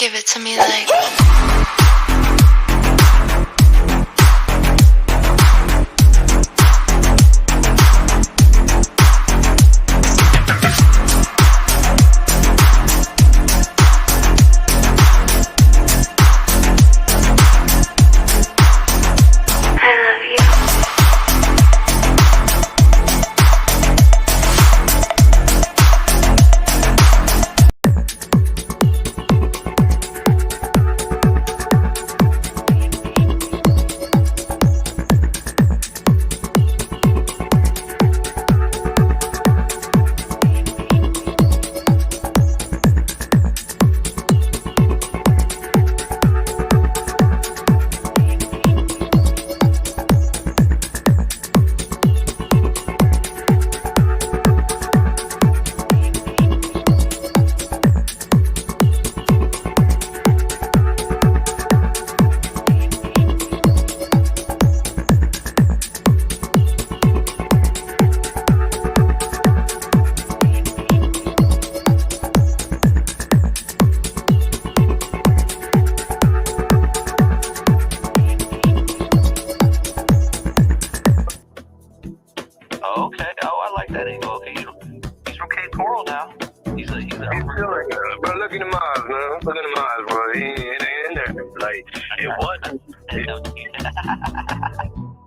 Give it to me like.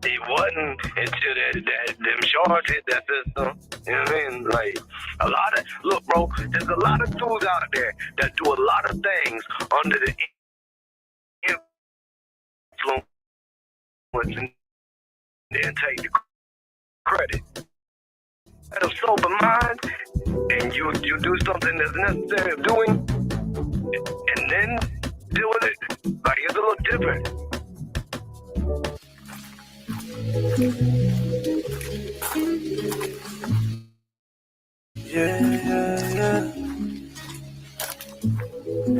It wasn't until them shorts hit that system. You know what I mean? Like look, bro, there's a lot of dudes out there that do a lot of things under the influence and then take the credit. At a sober mind, and you do something that's necessary of doing, and then deal with it. Like, it's a little different. Yeah.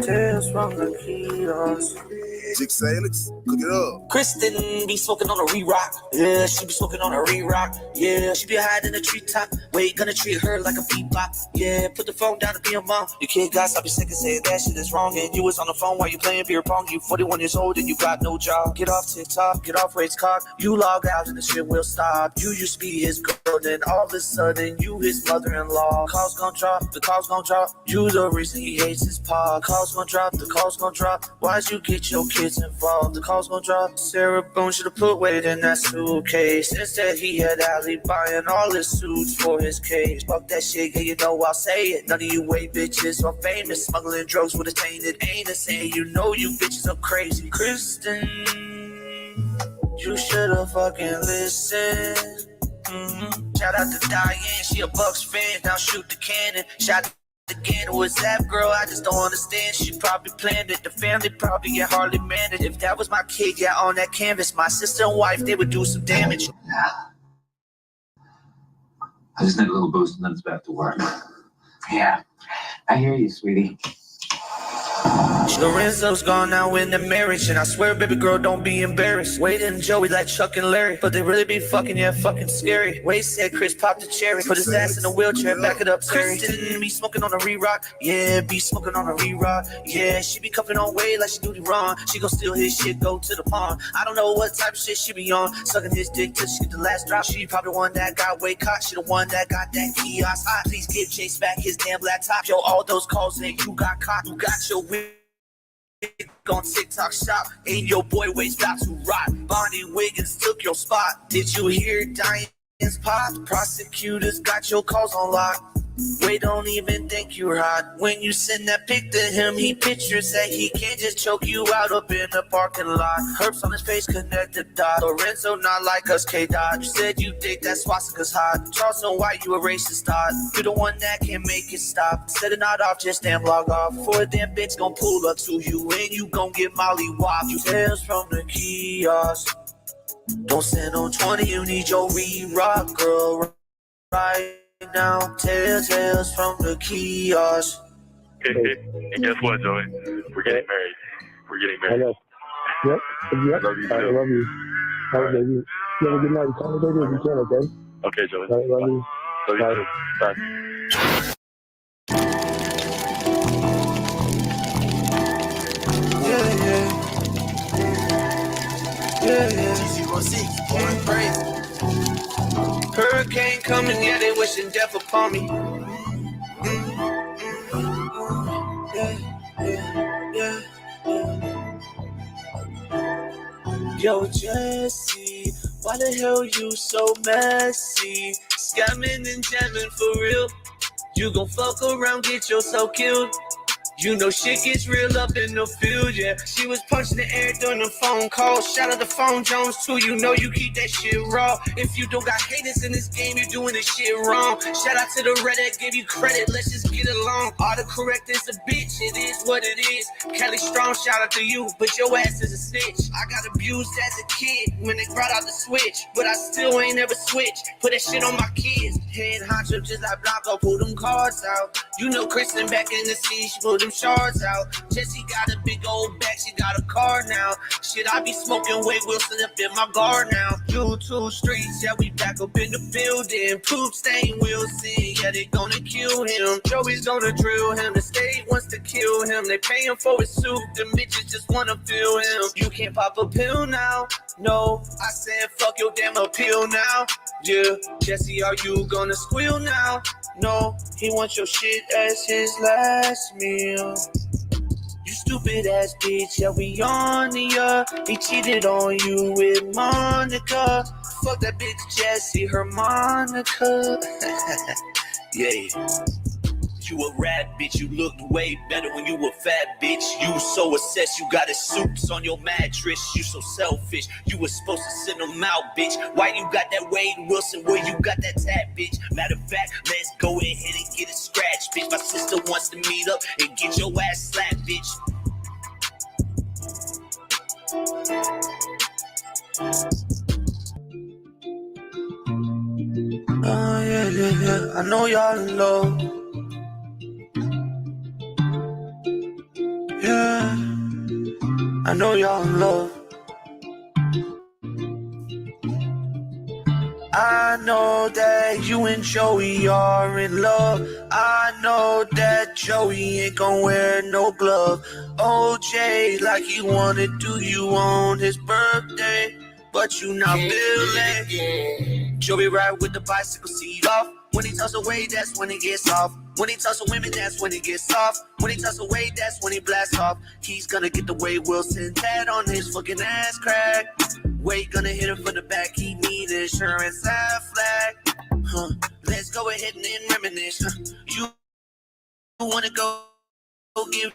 Tales from the kiosk. Jig Salix, cook it up. Kristen be smoking on a re-rock. Yeah, she be smoking on a re-rock. Yeah, she be hiding in the treetop. Wait, gonna treat her like a bebop. Yeah, put the phone down to be a mom. You kid got stop be sick and say that shit is wrong. And you was on the phone while you playing beer pong. You 41 years old and you got no job. Get off TikTok, get off Ray's cock. You log out and the shit will stop. You used to be his girl, then all of a sudden you his mother-in-law. Calls gon' drop, the calls gon' drop. You the reason he hates his pa. Calls gon' drop, the calls gon' drop. Why'd you get your kids involved? The calls gon' drop. Sarah Boone should've put weight in that suitcase. Instead he had Allie buying all his suits for his case. Fuck that shit, yeah, you know I'll say it. None of you white bitches are famous. Smuggling drugs with a tainted anus. Saying you know you bitches are crazy. Kristen, you should've fucking listened. Shout out to Diane, she a Bucks fan. Now shoot the cannon. Shot again, what's that girl? I just don't understand. She probably planned it. The family probably get hardly managed. If that was my kid, yeah, on that canvas, my sister and wife, they would do some damage. I just need a little boost and then it's back to work. Yeah, I hear you, sweetie. Lorenzo's gone now in the marriage, and I swear, baby girl, don't be embarrassed. Wade and Joey like Chuck and Larry, but they really be fucking, yeah, fucking scary. Wade said Chris popped the cherry, put his ass in a wheelchair, back it up, Terry. Kristen be smoking on a re-rock, yeah, be smoking on a re-rock, yeah. She be cuffing on Wade like she do the wrong. She gon' steal his shit, go to the pond. I don't know what type of shit she be on, sucking his dick till she get the last drop. She probably the one that got Wade caught, she the one that got that kiosk hot. Please give Chase back his damn laptop. Yo, all those calls that you got caught, you got your wig on TikTok shop, and your boy Wade's about to rot. Bonnie Wiggins took your spot. Did you hear Diane's pop? Prosecutors got your calls on lock. Wade don't even think you're hot. When you send that pic to him, he pictures that he can't just choke you out up in the parking lot. Herbs on his face, connect the dot. Lorenzo not like us, K-Dot. You said you think that swastika's hot. Charleston White, you a racist thought. You the one that can make it stop. Set it not off, just damn log off. Before a damn bitch gon' pull up to you, and you gon' get molly wop. You tales from the kiosk. Don't send on 20, you need your re-rock, girl, right now. Tales from the kiosk. And guess what, Joey? We're getting married. I know. Yep. I love you, I too. love you. All right, baby. You have a good night. Call me baby if you can, okay? Okay, Joey. All right, love you. Love you Bye. too. Bye. going crazy. Hurricane coming, yeah, they wishing death upon me. Yeah. Yo, Jesse, why the hell you so messy? Scamming and jamming for real. You gon' fuck around, get yourself killed. You know shit gets real up in the field, yeah. She was punching the air during the phone call. Shout out to Phone Jones too, you know you keep that shit raw. If you don't got haters in this game, you're doing this shit wrong. Shout out to the Reddit, give you credit, let's just get along. Autocorrect is a bitch, it is what it is. Kelly Strong, shout out to you, but your ass is a snitch. I got abused as a kid when they brought out the switch, but I still ain't never switched. Put that shit on my kids. Head honcho just like Blanco, pull them cards out. You know Kristen back in the scene, she pulled them shards out. Jesse got a big old bag, she got a car now. Shit, I be smoking Wade Wilson up in my guard now. YouTube streets, yeah, we back up in the building. Poop stain Wilson, yeah, they gonna kill him. Joey's gonna drill him, the state wants to kill him. They pay him for his suit, the bitches just wanna feel him. You can't pop a pill now, no. I said fuck your damn appeal now. Yeah, Jesse, are you gonna squeal now? No, he wants your shit as his last meal. You stupid ass bitch, yeah, we on ya. He cheated on you with Monica. Fuck that bitch Jessie, her Monica. Yeah. You a rat bitch, you looked way better when you were fat bitch. You so obsessed, you got his suits on your mattress. You so selfish, you was supposed to send them out, bitch. Why you got that Wade Wilson, where you got that tat, bitch? Matter of fact, let's go ahead and get it scratched, bitch. My sister wants to meet up and get your ass slapped, bitch. Oh yeah, I know y'all in love. Yeah, I know y'all in love. I know that you and Joey are in love. I know that Joey ain't gon' wear no glove. OJ like he wanna do you on his birthday, but you not feeling. Joey ride with the bicycle seat off. When he tosses away, that's when he gets off. When he tosses women, that's when he gets off. When he tosses away, that's when he blasts off. He's gonna get the Wade Wilson tat on his fucking ass crack. Wade gonna hit him from the back. He need insurance flag. Let's go ahead and reminisce. You wanna go give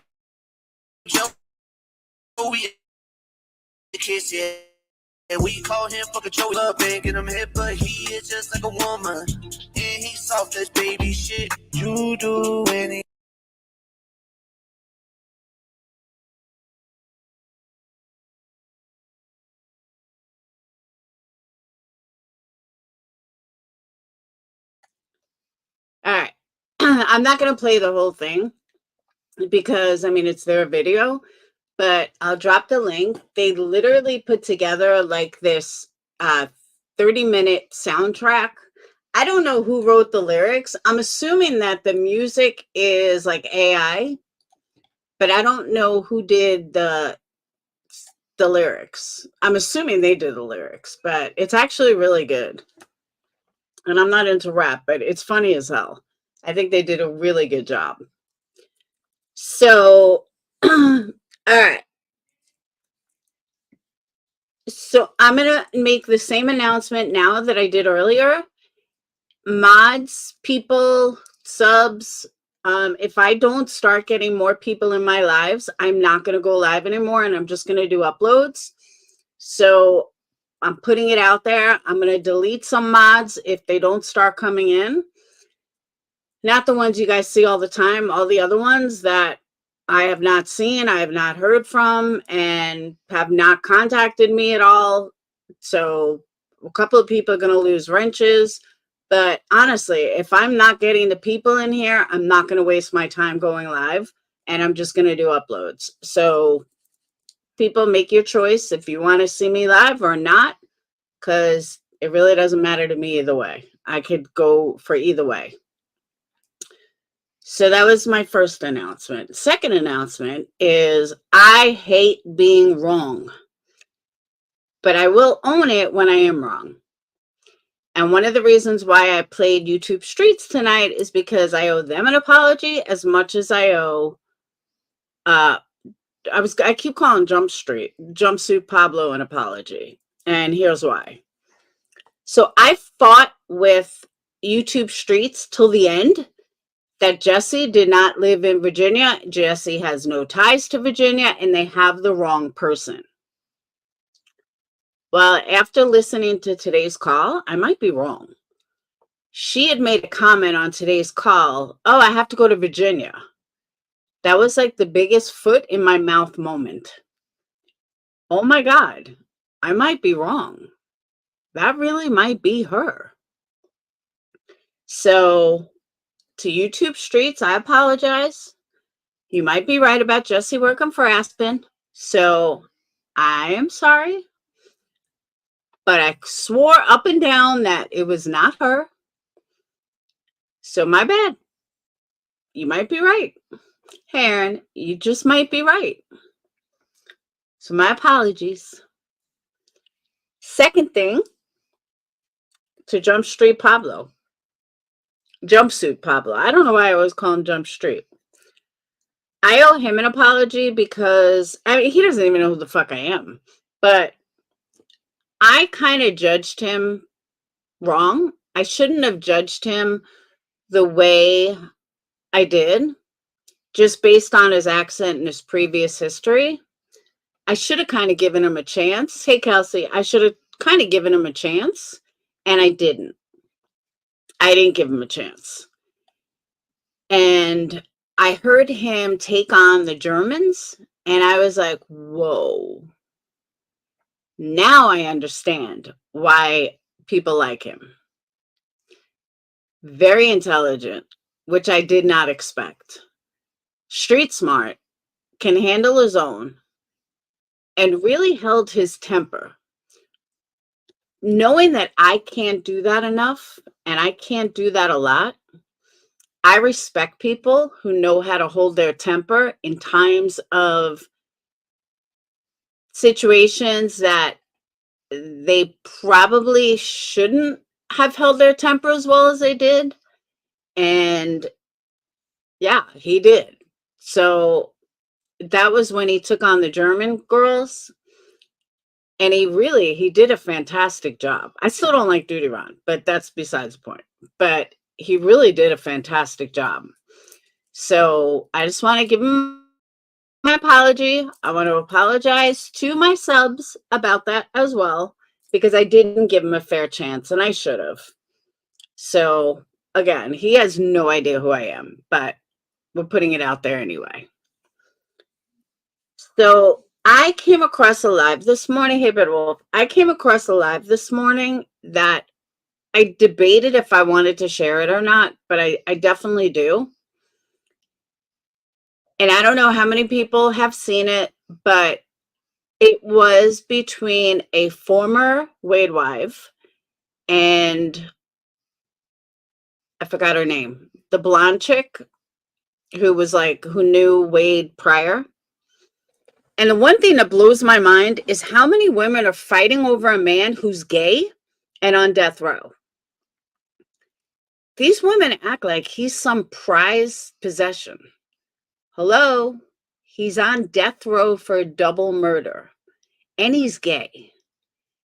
Joey a kiss, yeah. And we call him fucking Joey up and get him hit, but he is just like a woman. And he soft as baby shit. You do any. All right. I'm not going to play the whole thing because, I mean, it's their video, but I'll drop the link. They literally put together like this 30-minute soundtrack. I don't know who wrote the lyrics. I'm assuming that the music is like AI, but I don't know who did the lyrics. I'm assuming they did the lyrics, but it's actually really good. And I'm not into rap, but it's funny as hell. I think they did a really good job. So, all right. So I'm going to make the same announcement now that I did earlier. Mods, people, subs, if I don't start getting more people in my lives, I'm not going to go live anymore, and I'm just going to do uploads. So I'm putting it out there. I'm going to delete some mods if they don't start coming in. Not the ones you guys see all the time, all the other ones that I have not seen, I have not heard from, and have not contacted me at all. So a couple of people are going to lose wrenches. But honestly, if I'm not getting the people in here, I'm not going to waste my time going live, and I'm just going to do uploads. So people, make your choice if you want to see me live or not, because it really doesn't matter to me either way. I could go for either way. So that was my first announcement. Second announcement is I hate being wrong. but I will own it when I am wrong. And one of the reasons why I played YouTube Streets tonight is because I owe them an apology as much as I owe I keep calling Jumpsuit Pablo an apology. And here's why. So I fought with YouTube Streets till the end that Jesse did not live in Virginia. Jesse has no ties to Virginia, and they have the wrong person. Well, after listening to today's call, I might be wrong. She had made a comment on today's call, oh, I have to go to Virginia. That was like the biggest foot in my mouth moment. Oh my God, I might be wrong. That really might be her. So to YouTube Streets, I apologize. You might be right about Jesse working for Aspen. So I am sorry. But I swore up and down that it was not her. So my bad. You might be right. Aaron, you just might be right. So my apologies. Second thing, to Jumpsuit Pablo. I don't know why I always call him Jump Street. I owe him an apology because, I mean, he doesn't even know who the fuck I am. But I kind of judged him wrong. I shouldn't have judged him the way I did, just based on his accent and his previous history. I should have kind of given him a chance. Hey, Kelsey, I should have kind of given him a chance, and I didn't. I didn't give him a chance. And I heard him take on the Germans, and I was like, whoa. Now I understand why people like him. Very intelligent, which I did not expect. Street smart, can handle his own, and really held his temper. Knowing that I can't do that enough, and I can't do that a lot, I respect people who know how to hold their temper in times of situations that they probably shouldn't have held their temper as well as they did. And yeah, he did. So that was when he took on the German girls. And he did a fantastic job. I still don't like Duty Ron, but that's besides the point. But he really did a fantastic job. So I just want to give him my apology. I want to apologize to my subs about that as well, because I didn't give him a fair chance, and I should have. So again, he has no idea who I am, but we're putting it out there anyway. So I came across a live this morning. Hey, Bedwolf. I came across a live this morning that I debated if I wanted to share it or not, but I definitely do. And I don't know how many people have seen it, but it was between a former Wade wife and I forgot her name, the blonde chick who knew Wade prior. And the one thing that blows my mind is how many women are fighting over a man who's gay and on death row. These women act like he's some prized possession. Hello? He's on death row for double murder, and he's gay.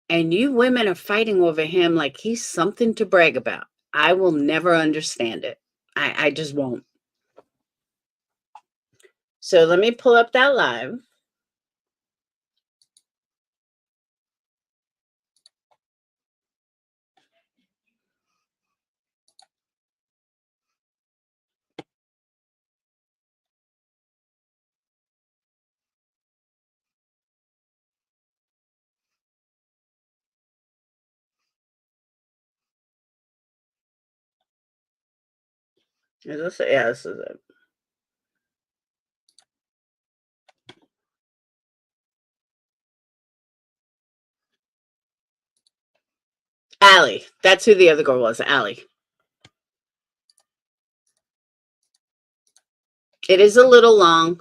And you women are fighting over him like he's something to brag about. I will never understand it. I just won't. So let me pull up that live. Is this it? Yeah, this is it. Allie. That's who the other girl was, Allie. It is a little long,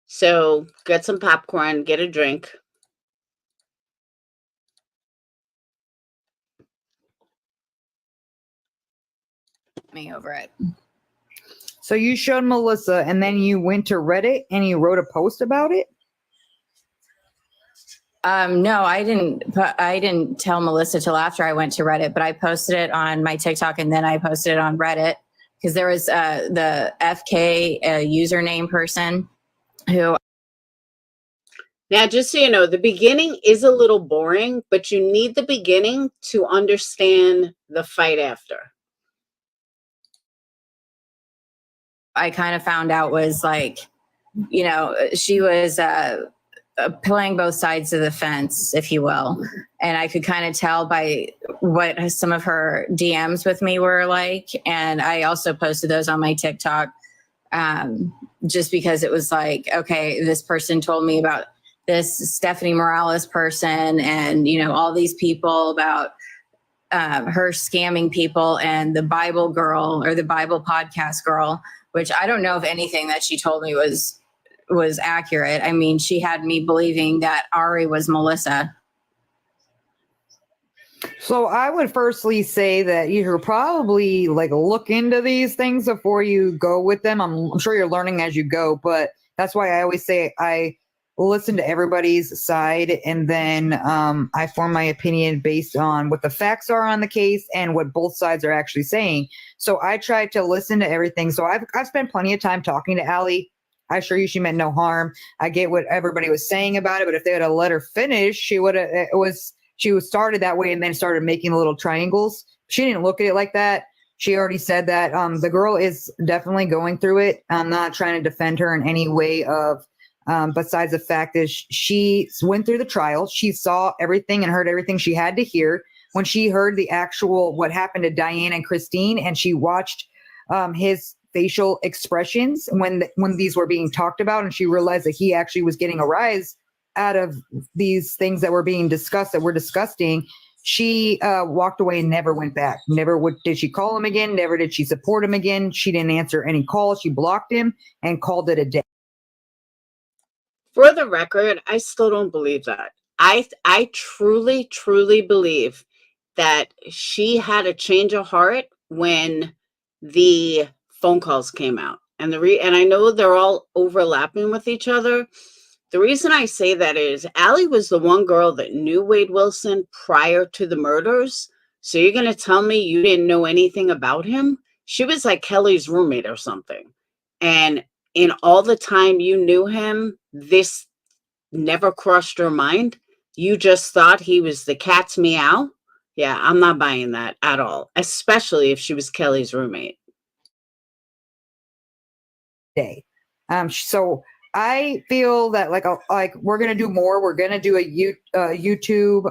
so get some popcorn, get a drink. me over it. So you showed Melissa, and then you went to Reddit and you wrote a post about it? No, I didn't tell Melissa till after I went to Reddit, but I posted it on my TikTok and then I posted it on Reddit because there was the FK username person who. Now, just so you know, the beginning is a little boring, but you need the beginning to understand the fight after. I kind of found out was like, you know, she was playing both sides of the fence, if you will. And I could kind of tell by what some of her DMs with me were like. And I also posted those on my TikTok just because it was like, okay, this person told me about this Stephanie Morales person and, you know, all these people about her scamming people and the Bible girl or the Bible podcast girl, which I don't know if anything that she told me was accurate. I mean, she had me believing that Ari was Melissa. So I would firstly say that you should probably like look into these things before you go with them. I'm sure you're learning as you go, but that's why I always say I listen to everybody's side and then I form my opinion based on what the facts are on the case and what both sides are actually saying. So I try to listen to everything. So I've spent plenty of time talking to Allie. I assure you she meant no harm. I get what everybody was saying about it, but if they had let her finish, she was started that way and then started making little triangles. She didn't look at it like that. She already said that the girl is definitely going through it. I'm not trying to defend her in any way of besides the fact that she went through the trial. She saw everything and heard everything she had to hear. When she heard the actual what happened to Diane and Christine, and she watched his facial expressions when these were being talked about, and she realized that he actually was getting a rise out of these things that were being discussed that were disgusting, she walked away and never went back. Never did she call him again. Never did she support him again. She didn't answer any calls. She blocked him and called it a day. For the record, I still don't believe that. I truly, truly believe that she had a change of heart when the phone calls came out. And and I know they're all overlapping with each other. The reason I say that is Allie was the one girl that knew Wade Wilson prior to the murders. So you're going to tell me you didn't know anything about him? She was like Kelly's roommate or something. And in all the time you knew him, this never crossed your mind. You just thought he was the cat's meow. Yeah, I'm not buying that at all, especially if she was Kelly's roommate. Day. So I feel that like we're gonna do more. We're gonna do a YouTube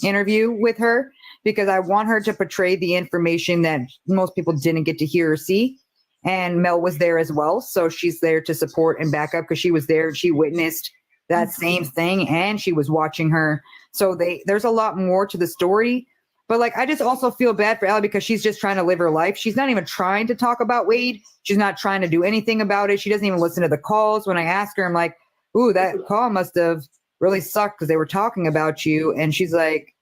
interview with her because I want her to portray the information that most people didn't get to hear or see. And Mel was there as well, so she's there to support and back up because she was there and she witnessed that same thing and she was watching her. So there's a lot more to the story. But like, I just also feel bad for Allie because she's just trying to live her life. She's not even trying to talk about Wade. She's not trying to do anything about it. She doesn't even listen to the calls. When I ask her, I'm like, ooh, that call must have really sucked because they were talking about you. And she's like,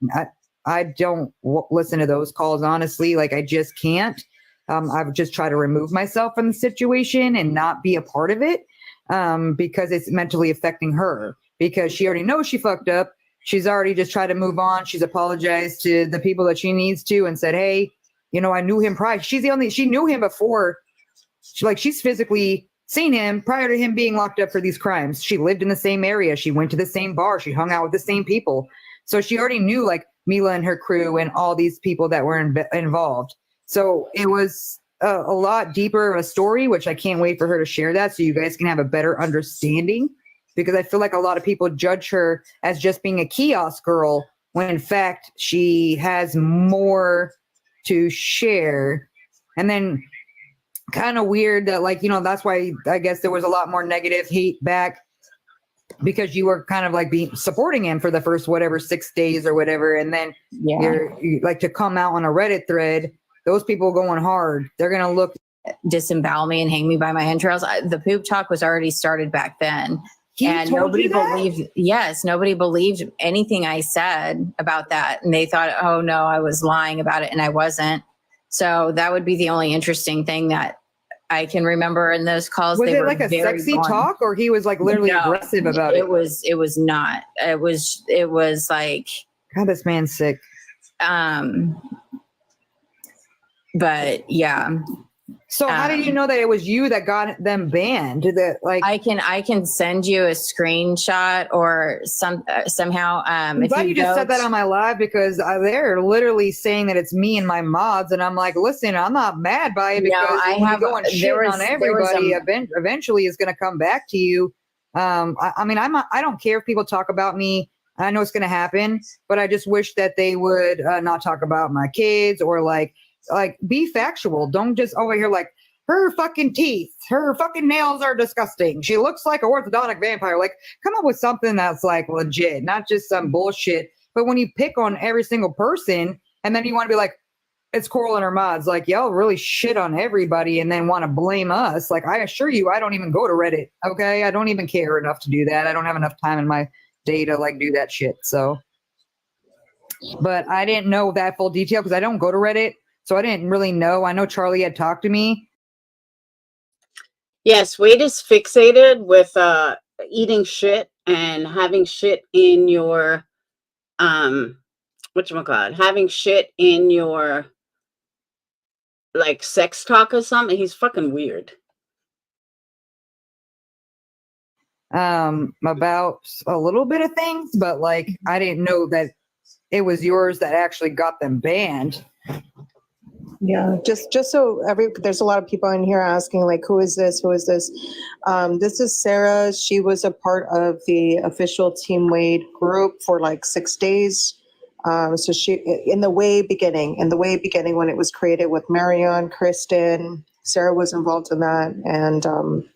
I don't listen to those calls, honestly. Like, I just can't. I would just try to remove myself from the situation and not be a part of it because it's mentally affecting her because she already knows she fucked up. She's already just tried to move on. She's apologized to the people that she needs to and said, hey, you know, I knew him prior. She knew him before. She's physically seen him prior to him being locked up for these crimes. She lived in the same area. She went to the same bar. She hung out with the same people. So she already knew like Mila and her crew and all these people that were involved. So it was a lot deeper of a story, which I can't wait for her to share that so you guys can have a better understanding. Because I feel like a lot of people judge her as just being a kiosk girl when in fact she has more to share. And then kind of weird that like, you know, that's why I guess there was a lot more negative hate back because you were kind of like supporting him for the first, 6 days or whatever. And then you're like to come out on a Reddit thread, those people going hard, they're going to look. Disembowel me and hang me by my entrails. The poop talk was already started back then. And nobody believed anything I said about that. And they thought, oh no, I was lying about it. And I wasn't. So that would be the only interesting thing that I can remember in those calls. Was They it were like a very sexy blunt. talk, or he was like literally No, aggressive about it? It was not. It was like, God, this man's sick. But yeah. So how did you know that it was you that got them banned? That like I can send you a screenshot or somehow. I'm glad you just said that on my live, because they're literally saying that it's me and my mods, and I'm like, listen, I'm not mad by it, because when you go and shit on everybody, eventually it's going to come back to you. I mean, I don't care if people talk about me. I know it's going to happen, but I just wish that they would not talk about my kids, or like be factual. Don't just over here like, her fucking teeth, her fucking nails are disgusting, she looks like a orthodontic vampire. Like, come up with something that's like legit, not just some bullshit. But when you pick on every single person, and then you want to be like, it's Coral and her mods, like, y'all really shit on everybody and then want to blame us. Like, I assure you, I don't even go to Reddit. Okay, I don't even care enough to do that. I don't have enough time in my day to like do that shit. So, but I didn't know that full detail because I don't go to Reddit. So I didn't really know. I know Charlie had talked to me. Yes, Wade is fixated with eating shit and having shit in your whatchamacallit, having shit in your like sex talk or something. He's fucking weird. About a little bit of things, but like I didn't know that it was yours that actually got them banned. Yeah, just so there's a lot of people in here asking like, who is this? Who is this? This is Sarah. She was a part of the official Team Wade group for like 6 days. So she in the way beginning when it was created with Marion, Kristen, Sarah was involved in that, and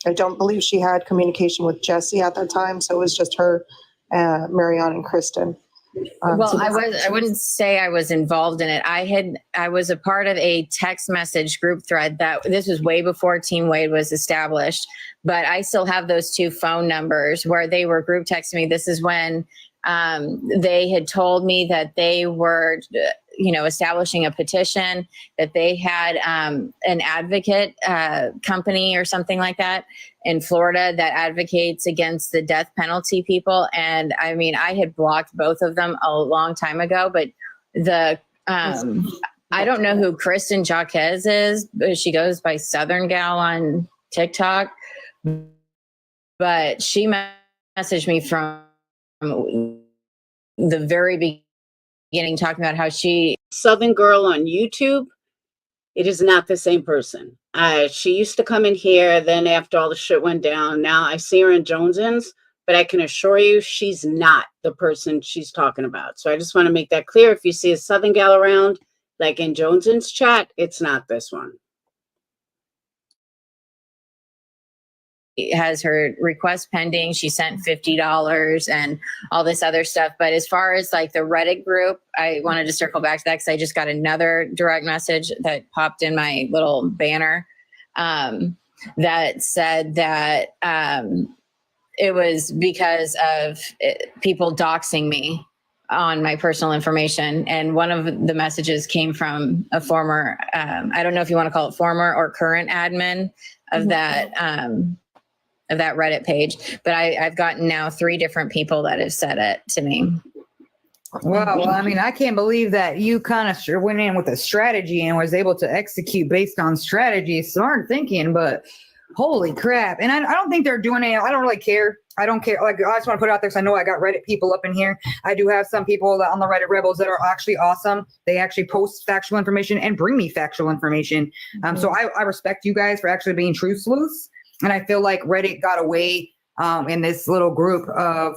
I don't believe she had communication with Jesse at that time. So it was just her, Marion, and Kristen. Well, I wouldn't say I was involved in it. I was a part of a text message group thread that this was way before Team Wade was established, but I still have those 2 phone numbers where they were group texting me. This is when they had told me that they were, establishing a petition, that they had an advocate company or something like that in Florida that advocates against the death penalty people. And I mean, I had blocked both of them a long time ago, but I don't know who Kristen Jaquez is, but she goes by Southern Gal on TikTok, but she messaged me from the very beginning, talking about how she Southern Girl on YouTube. It is not the same person. She used to come in here, then after all the shit went down, now I see her in Jonesins, but I can assure you she's not the person she's talking about. So I just want to make that clear. If you see a Southern gal around, like in Jonesins chat, it's not this one. has her request pending. She sent $50 and all this other stuff. But as far as like the Reddit group, I wanted to circle back to that because I just got another direct message that popped in my little banner that said that it was because of people doxing me on my personal information. And one of the messages came from a former, I don't know if you want to call it former or current admin of that Reddit page, but I've gotten now 3 different people that have said it to me. Well, I mean, I can't believe that you kind of went in with a strategy and was able to execute based on strategy. Smart thinking, but holy crap. And I don't think they're doing it. I don't really care. I don't care. Like, I just want to put it out there because I know I got Reddit people up in here. I do have some people on the Reddit Rebels that are actually awesome. They actually post factual information and bring me factual information. So I respect you guys for actually being true sleuths. And I feel like Reddit got away in this little group of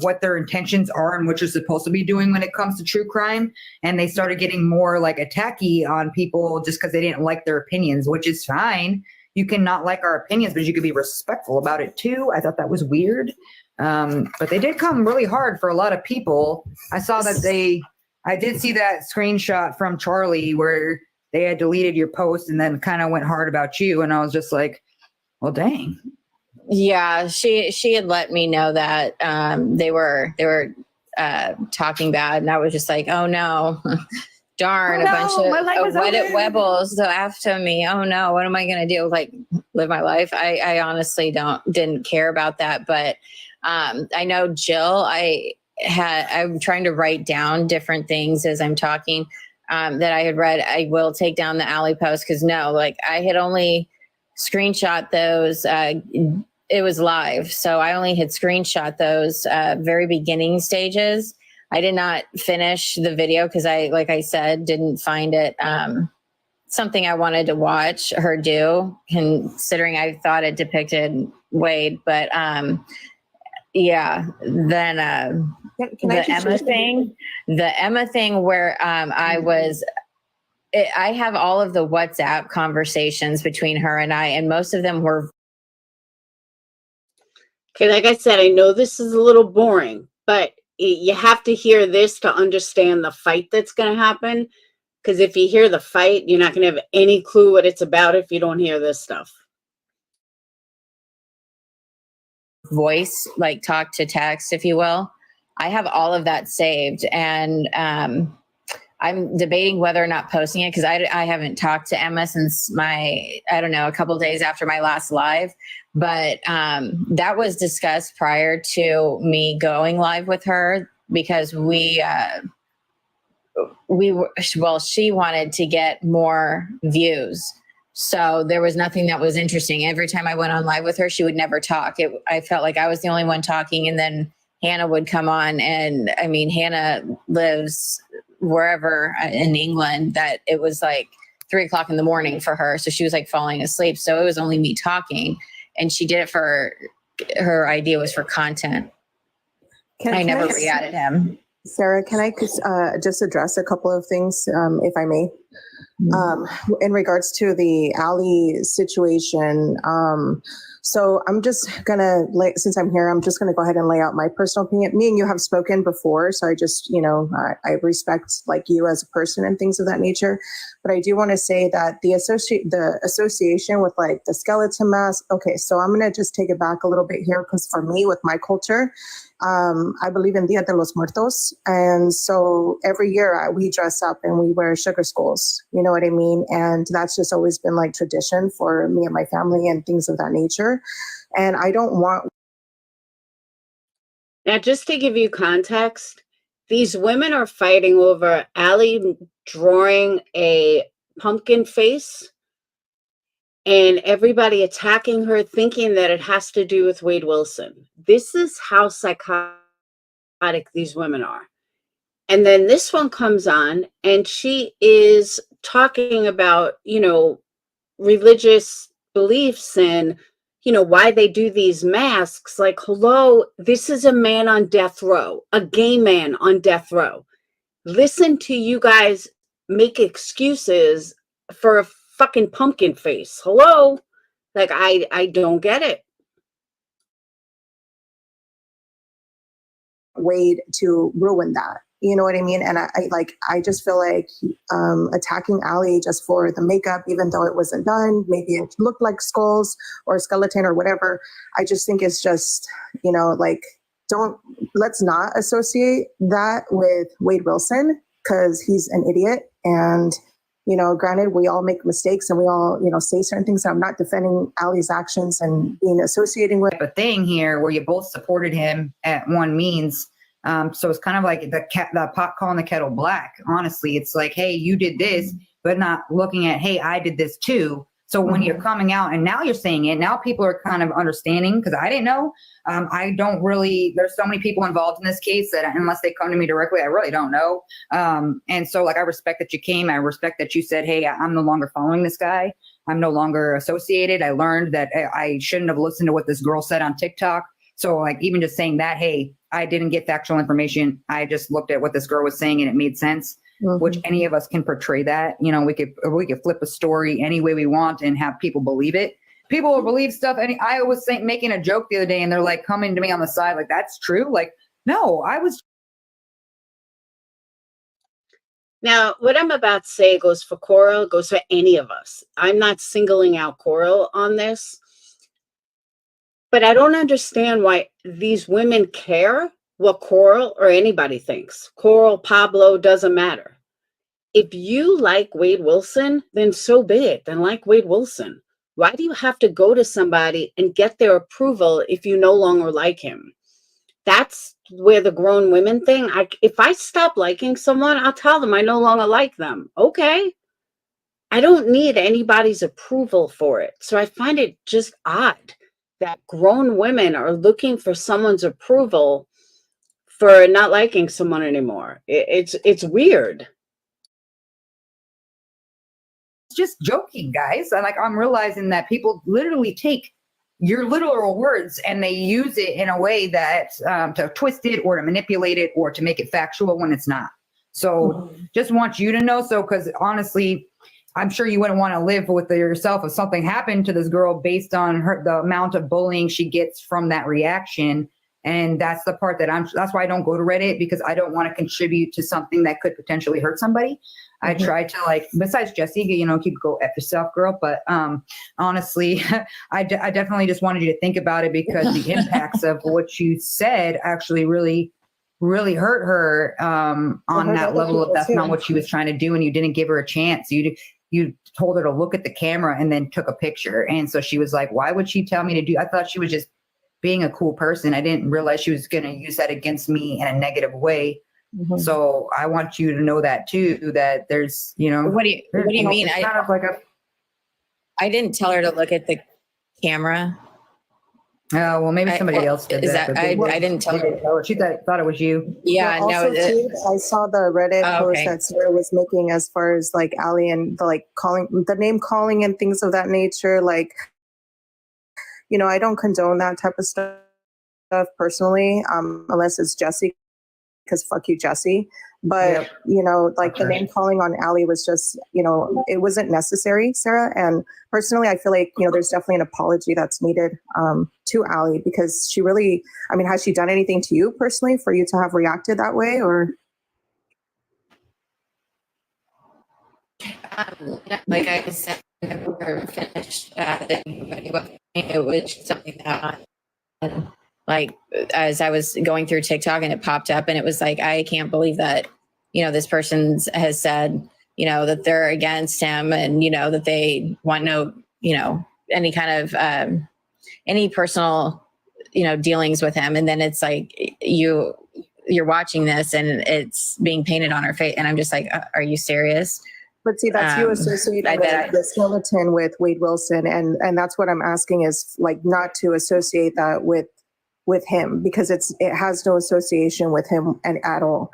what their intentions are and what you're supposed to be doing when it comes to true crime. And they started getting more like attacky on people just because they didn't like their opinions, which is fine. You can not like our opinions, but you could be respectful about it too. I thought that was weird. But they did come really hard for a lot of people. I saw that I did see that screenshot from Charlie where they had deleted your post and then kind of went hard about you. And I was just like, well, dang. Yeah, she had let me know that they were talking bad, and I was just like, oh no, darn, Oh, a bunch no, my life of is wedded over. webbles after me. Oh no, what am I going to do? Like live my life? I honestly didn't care about that. But I know Jill, I'm trying to write down different things as I'm talking that I had read. I will take down the Allie post because no, like I had only screenshot those. It was live. So I only had screenshot those very beginning stages. I did not finish the video because like I said, didn't find it something I wanted to watch her do, considering I thought it depicted Wade. But yeah, then Can I the just Emma thing, where I have all of the WhatsApp conversations between her and I, and most of them were. Okay, like I said, I know this is a little boring, but you have to hear this to understand the fight that's going to happen. Because if you hear the fight, you're not going to have any clue what it's about if you don't hear this stuff. Voice, like talk to text, if you will. I have all of that saved, and I'm debating whether or not posting it because I haven't talked to Emma since a couple of days after my last live. But that was discussed prior to me going live with her because she wanted to get more views. So there was nothing that was interesting. Every time I went on live with her, she would never talk. I felt like I was the only one talking, and then Hannah would come on. And I mean, Hannah lives wherever in England that it was like 3:00 in the morning for her. So she was like falling asleep. So it was only me talking, and she did it for her idea was for content. I never re-added him. Sarah, can I just address a couple of things, if I may? In regards to the Allie situation, so I'm just gonna, since I'm here, I'm just gonna go ahead and lay out my personal opinion. Me and you have spoken before, so I just, I respect like you as a person and things of that nature. But I do want to say that the association with like the skeleton mask. Okay, so I'm gonna just take it back a little bit here because for me, with my culture, I believe in Dia de los Muertos. And so every year we dress up and we wear sugar skulls, you know what I mean? And that's just always been like tradition for me and my family and things of that nature. And I don't want. Now, just to give you context, these women are fighting over Allie drawing a pumpkin face and everybody attacking her, thinking that it has to do with Wade Wilson. This is how psychotic these women are. And then this one comes on and she is talking about, religious beliefs and, why they do these masks. Like, hello, this is a man on death row, a gay man on death row. Listen to you guys make excuses for a fucking pumpkin face. Hello? Like, I don't get it. Wade to ruin that. You know what I mean? And I just feel like attacking Allie just for the makeup, even though it wasn't done, maybe it looked like skulls or a skeleton or whatever. I just think it's just, let's not associate that with Wade Wilson because he's an idiot. And, granted, we all make mistakes and we all, say certain things. So I'm not defending Allie's actions and being associating with a thing here where you both supported him at one means. So it's kind of like the pot calling the kettle black. Honestly, it's like, hey, you did this, but not looking at, hey, I did this too. So when you're coming out and now you're saying it, now people are kind of understanding because I didn't know. I don't really, there's so many people involved in this case that unless they come to me directly, I really don't know. And so like, I respect that you came. I respect that you said, hey, I'm no longer following this guy. I'm no longer associated. I learned that I shouldn't have listened to what this girl said on TikTok. So like even just saying that, hey, I didn't get factual information. I just looked at what this girl was saying and it made sense, which any of us can portray that. We could flip a story any way we want and have people believe it. People will believe stuff. I was making a joke the other day and they're like coming to me on the side like, that's true. Like, no, I was. Now, what I'm about to say goes for Coral, goes for any of us. I'm not singling out Coral on this. But I don't understand why these women care what Coral or anybody thinks. Coral, Pablo, doesn't matter. if you like Wade Wilson, then so be it. Then like Wade Wilson. Why do you have to go to somebody and get their approval if you no longer like him? That's where the grown women thing. If I stop liking someone, I'll tell them I no longer like them. Okay. I don't need anybody's approval for it. So I find it just odd that grown women are looking for someone's approval for not liking someone anymore. It's weird. It's just joking, guys. And like, I'm realizing that people literally take your literal words and they use it in a way that to twist it or to manipulate it or to make it factual when it's not. So just want you to know. So, because honestly, I'm sure you wouldn't want to live with yourself if something happened to this girl based on the amount of bullying she gets from that reaction. And that's the part that that's why I don't go to Reddit, because I don't want to contribute to something that could potentially hurt somebody. I try to, like, besides Jesse, you know, you could go F yourself, girl. But honestly, I definitely just wanted you to think about it, because the impacts of what you said actually really hurt her on that level of that's not what she was trying to do. And you didn't give her a chance. You told her to look at the camera and then took a picture. And so she was like, why would she tell me to do? I thought she was just being a cool person. I didn't realize she was going to use that against me in a negative way. So I want you to know that too, that there's, you know, What do you mean? I didn't tell her to look at the camera. Oh, well, maybe somebody else did that. I didn't tell her. She thought it was you. Yeah, also, too, I saw the Reddit post that Sarah was making as far as like Allie and the name calling and things of that nature. Like, you know, I don't condone that type of stuff personally, unless it's Jesse, because fuck you, Jesse. But, you know, like the name calling on Allie was just, you know, it wasn't necessary, Sarah. And personally, I feel like, you know, there's definitely an apology that's needed to Allie, because she really, I mean, has she done anything to you personally for you to have reacted that way, or? Like I said, never finished. It was something that, like, as I was going through TikTok and it popped up and it was like, I can't believe that, you know, this person has said, you know, that they're against him and, you know, that they want no, you know, any kind of, any personal, you know, dealings with him. And then it's like, you're watching this and it's being painted on her face. And I'm just like, are you serious? But see, that's you associating the skeleton with Wade Wilson. And that's what I'm asking is, like, not to associate that with him, because it has no association with him and at all.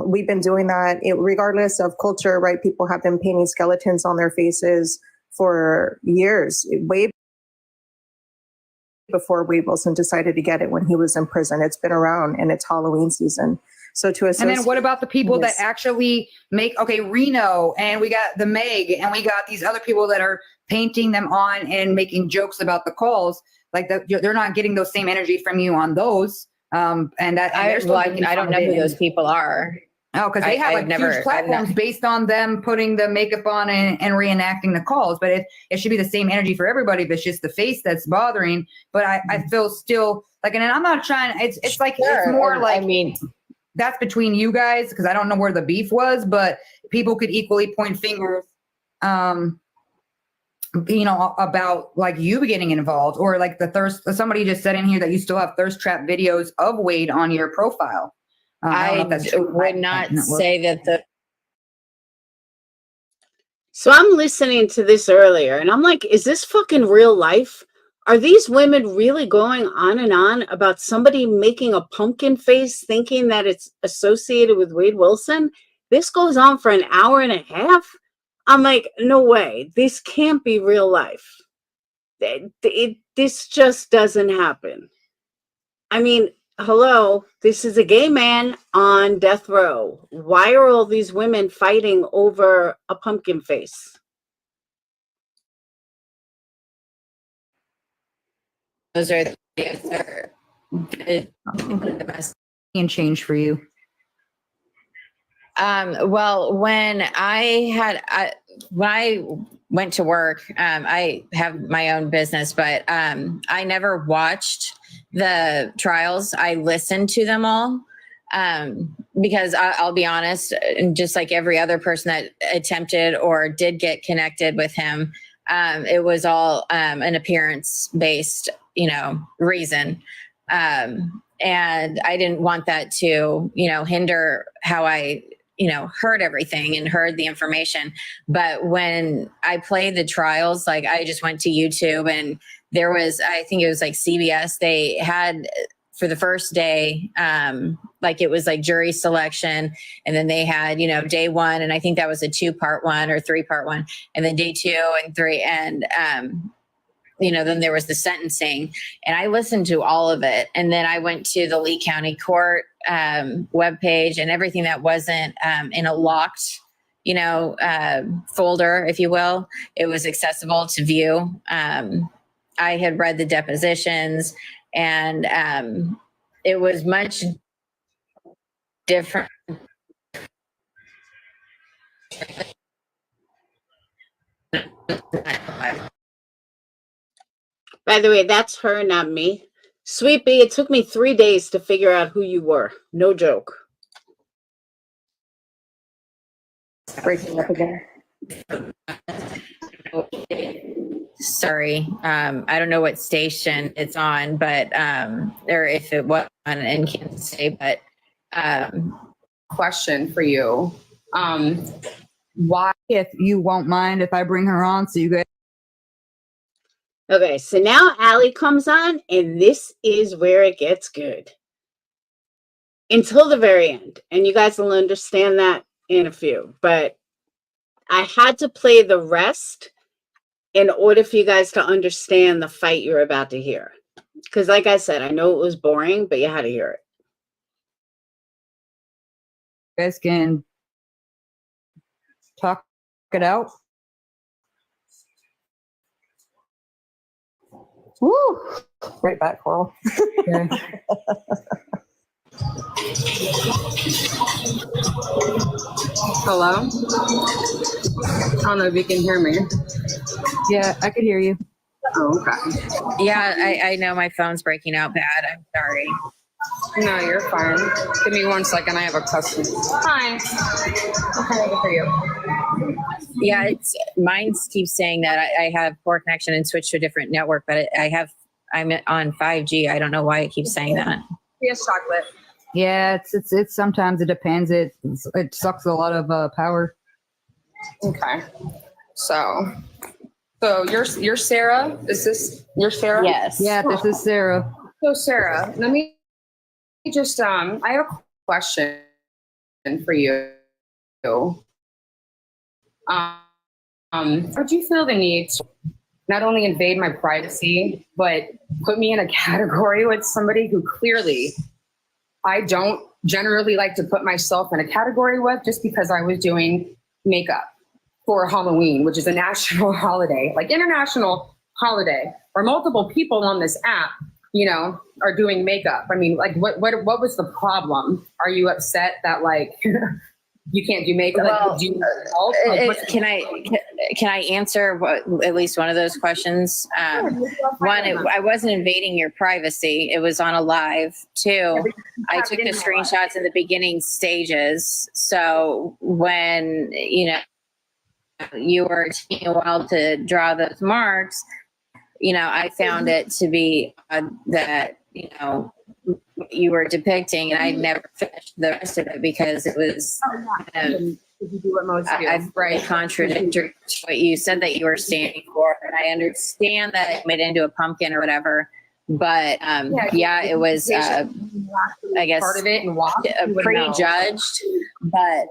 We've been doing that regardless of culture, right? People have been painting skeletons on their faces for years, way before Wade Wilson decided to get it when he was in prison. It's been around, and it's Halloween season. So and then what about the people that actually make, Reno, and we got the Meg, and we got these other people that are painting them on and making jokes about the calls. Like they're not getting those same energy from you on those. And I don't know who those people are. Oh, because they have huge platforms based on them putting the makeup on and reenacting the calls. But it should be the same energy for everybody. But it's just the face that's bothering. But I feel still like, and I'm not trying. It's like, it's more like, I mean, that's between you guys, because I don't know where the beef was, but people could equally point fingers, you know, about like you getting involved, or like the thirst. Somebody just said in here that you still have thirst trap videos of Wade on your profile. I would not say that So I'm listening to this earlier and I'm like, is this fucking real life? Are these women really going on and on about somebody making a pumpkin face thinking that it's associated with Wade Wilson? This goes on for an hour and a half. I'm like, no way. This can't be real life. This just doesn't happen. I mean, hello, this is a gay man on death row. Why are all these women fighting over a pumpkin face? those are the best and change for you. Well, when I went to work, I have my own business, but I never watched the trials. I listened to them all. Because I'll be honest, just like every other person that attempted or did get connected with him, it was all an appearance-based, reason. And I didn't want that to, hinder how I, heard everything and heard the information. But when I played the trials, like I just went to YouTube and there was, I think it was like CBS, they had for the first day, like it was like jury selection. And then they had, day one, and I think that was a 2-part one or 3-part one. And then day 2 and 3. And, then there was the sentencing, and I listened to all of it. And then I went to the Lee County Court webpage, and everything that wasn't in a locked, folder, if you will, it was accessible to view. I had read the depositions, and it was much different. By the way, that's her, not me. Sweet Bee, it took me 3 days to figure out who you were. No joke. Breaking up again. Sorry. I don't know what station it's on, but, or if it was on in Kansas City, but, question for you. Why, If you won't mind if I bring her on so you guys. Okay, so now Allie comes on, and this is where it gets good. Until the very end. And you guys will understand that in a few. But I had to play the rest in order for you guys to understand the fight you're about to hear. Because like I said, I know it was boring, but you had to hear it. You guys can talk it out. Woo! Right back, Coral. Okay. hello? I don't know if you can hear me. Yeah, I could hear you. Oh, okay. yeah, I know my phone's breaking out bad. I'm sorry. No, you're fine. Give me 1 second. I have a question. Hi. What can I do for you? Yeah, mine keeps saying that I have poor connection and switched to a different network, but I'm on 5G. I don't know why it keeps saying that. Yes, chocolate. Yeah, it's sometimes it depends. It sucks a lot of power. Okay. So you're Sarah? Is this you're Sarah? Yes. Yeah, this is Sarah. So Sarah, let me just I have a question for you. Would you feel the need to not only invade my privacy, but put me in a category with somebody who clearly I don't generally like to put myself in a category with, just because I was doing makeup for Halloween, which is a national holiday, like international holiday, where multiple people on this app, are doing makeup. I mean, like, what was the problem? Are you upset that like you can't do makeup? Well, like, can I answer at least one of those questions? One, I wasn't invading your privacy. It was on a live. 2, I took the screenshots in the beginning stages. So when, you were taking a while to draw those marks, I found it to be that, you were depicting, and I never finished the rest of it because it was contradictory to what you said that you were standing for. And I understand that it made into a pumpkin or whatever, but it was I guess part of it and walk, prejudged, but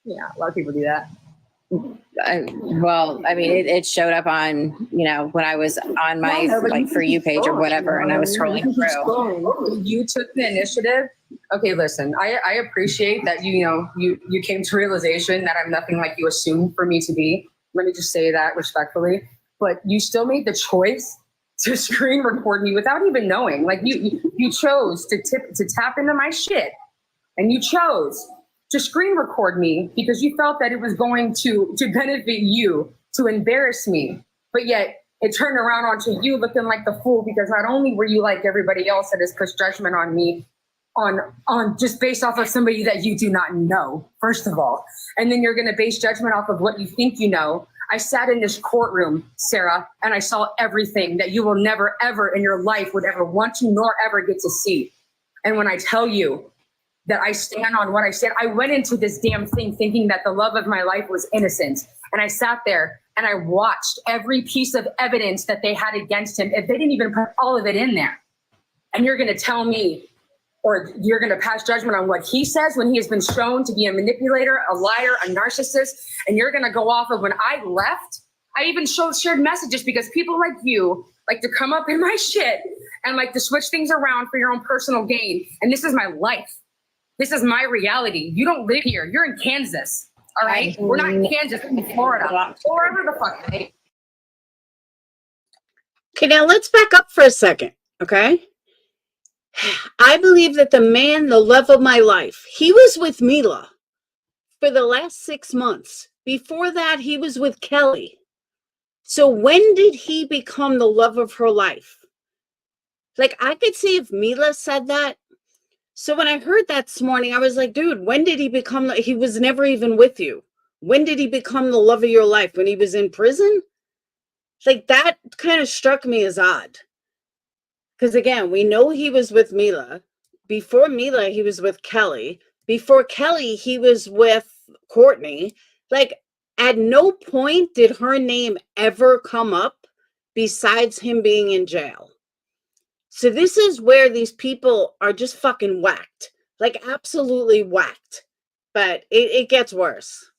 yeah, a lot of people do that. It showed up on, when I was on my For You page or whatever, and I was scrolling through. You took the initiative. Okay, listen, I appreciate that you came to realization that I'm nothing like you assumed for me to be. Let me just say that respectfully. But you still made the choice to screen record me without even knowing. Like you chose to tap into my shit, and you chose to screen record me because you felt that it was going to benefit you, to embarrass me. But yet it turned around onto you looking like the fool, because not only were you like everybody else that has pushed judgment on me, on just based off of somebody that you do not know, first of all. And then you're going to base judgment off of what you think you know. I sat in this courtroom, Sarah, and I saw everything that you will never, ever in your life would ever want to nor ever get to see. And when I tell you that I stand on what I said, I went into this damn thing thinking that the love of my life was innocent. And I sat there and I watched every piece of evidence that they had against him. If they didn't even put all of it in there. And you're going to tell me, or you're going to pass judgment on what he says when he has been shown to be a manipulator, a liar, a narcissist, and you're going to go off of when I left. I even shared messages because people like you like to come up in my shit and like to switch things around for your own personal gain. And this is my life. This is my reality. You don't live here. You're in Kansas. All right? We're not in Kansas, we're in Florida, or wherever the fuck. Okay, now let's back up for a second, okay? I believe that the man, the love of my life, he was with Mila for the last 6 months. Before that, he was with Kelly. So when did he become the love of her life? Like, I could see if Mila said that. So when I heard that this morning, I was like, dude, when did he become, he was never even with you. When did he become the love of your life? When he was in prison? Like, that kind of struck me as odd. Because again, we know he was with Mila. Before Mila, he was with Kelly. Before Kelly, he was with Courtney. Like, at no point did her name ever come up besides him being in jail. So this is where these people are just fucking whacked. Like, absolutely whacked. But it gets worse.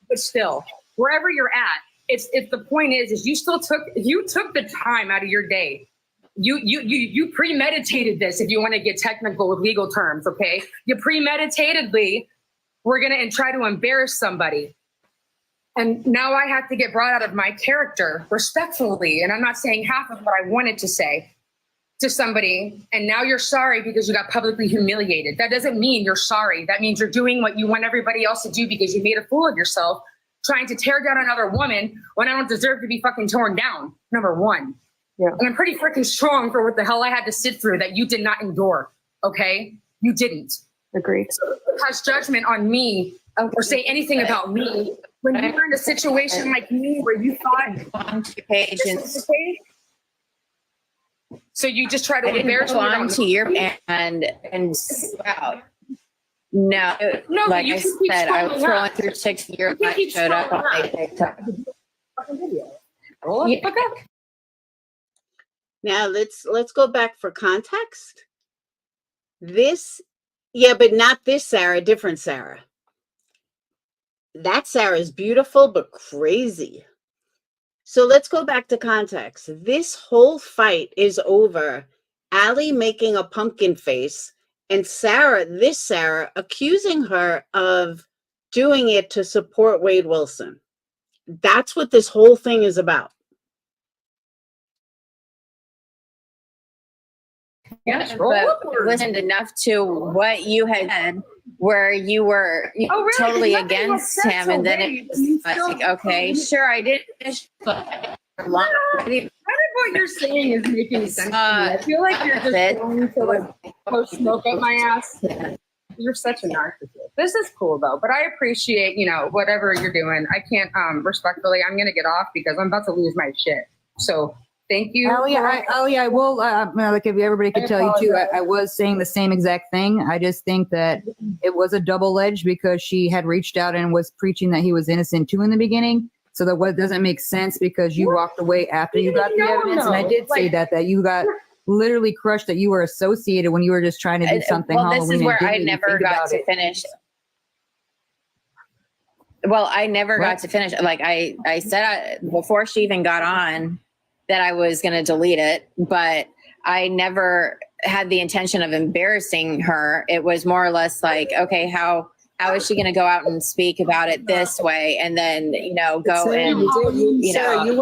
But still, wherever you're at, it's the point is you still took the time out of your day. You premeditated this, if you want to get technical with legal terms, okay? You premeditatedly were gonna try to embarrass somebody. And now I have to get brought out of my character respectfully. And I'm not saying half of what I wanted to say to somebody. And now you're sorry because you got publicly humiliated. That doesn't mean you're sorry. That means you're doing what you want everybody else to do because you made a fool of yourself, trying to tear down another woman when I don't deserve to be fucking torn down, number one. Yeah. And I'm pretty freaking strong for what the hell I had to sit through that you did not endure, okay? You didn't. Agreed. So pass judgment on me or say anything about me when you were in a situation like me where you thought page this was the case. So you just try to embarrass me. On to your and wow. No, No, like you I can keep said, I was scrolling scrolling up. through 6 years. You I keep showed up on scrolling my up. TikTok. Fucking video. Roll it the fuck up. Now let's go back for context. This, yeah, but not this Sarah, different Sarah. That Sarah is beautiful but crazy. So let's go back to context. This whole fight is over Allie making a pumpkin face and Sarah, this Sarah, accusing her of doing it to support Wade Wilson. That's what this whole thing is about. Yes, But roll it upward. wasn't enough to what you had said, where you were Oh, really? totally Nothing was against said him, so and then vague. it You was still- like, okay, sure, I did finish, but None of what you're saying is making sense to me. I feel like you're just Sid. going to like push smoke up my ass. You're such a narcissist. This is cool though, but I appreciate, whatever you're doing. I can't respectfully, I'm gonna get off because I'm about to lose my shit. So thank you. I will. Like if everybody could tell you too, I was saying the same exact thing. I just think that it was a double edged because she had reached out and was preaching that he was innocent too in the beginning. So that what doesn't make sense because you walked away after you got the evidence, and I did say that you got literally crushed that you were associated when you were just trying to do something. Well, Halloween this is where and I didn't even never think got about to it. finish. Well, I never got What? to finish. Like I said before she even got on that I was going to delete it, but I never had the intention of embarrassing her. It was more or less like, okay, how is she going to go out and speak about it this way, and then go and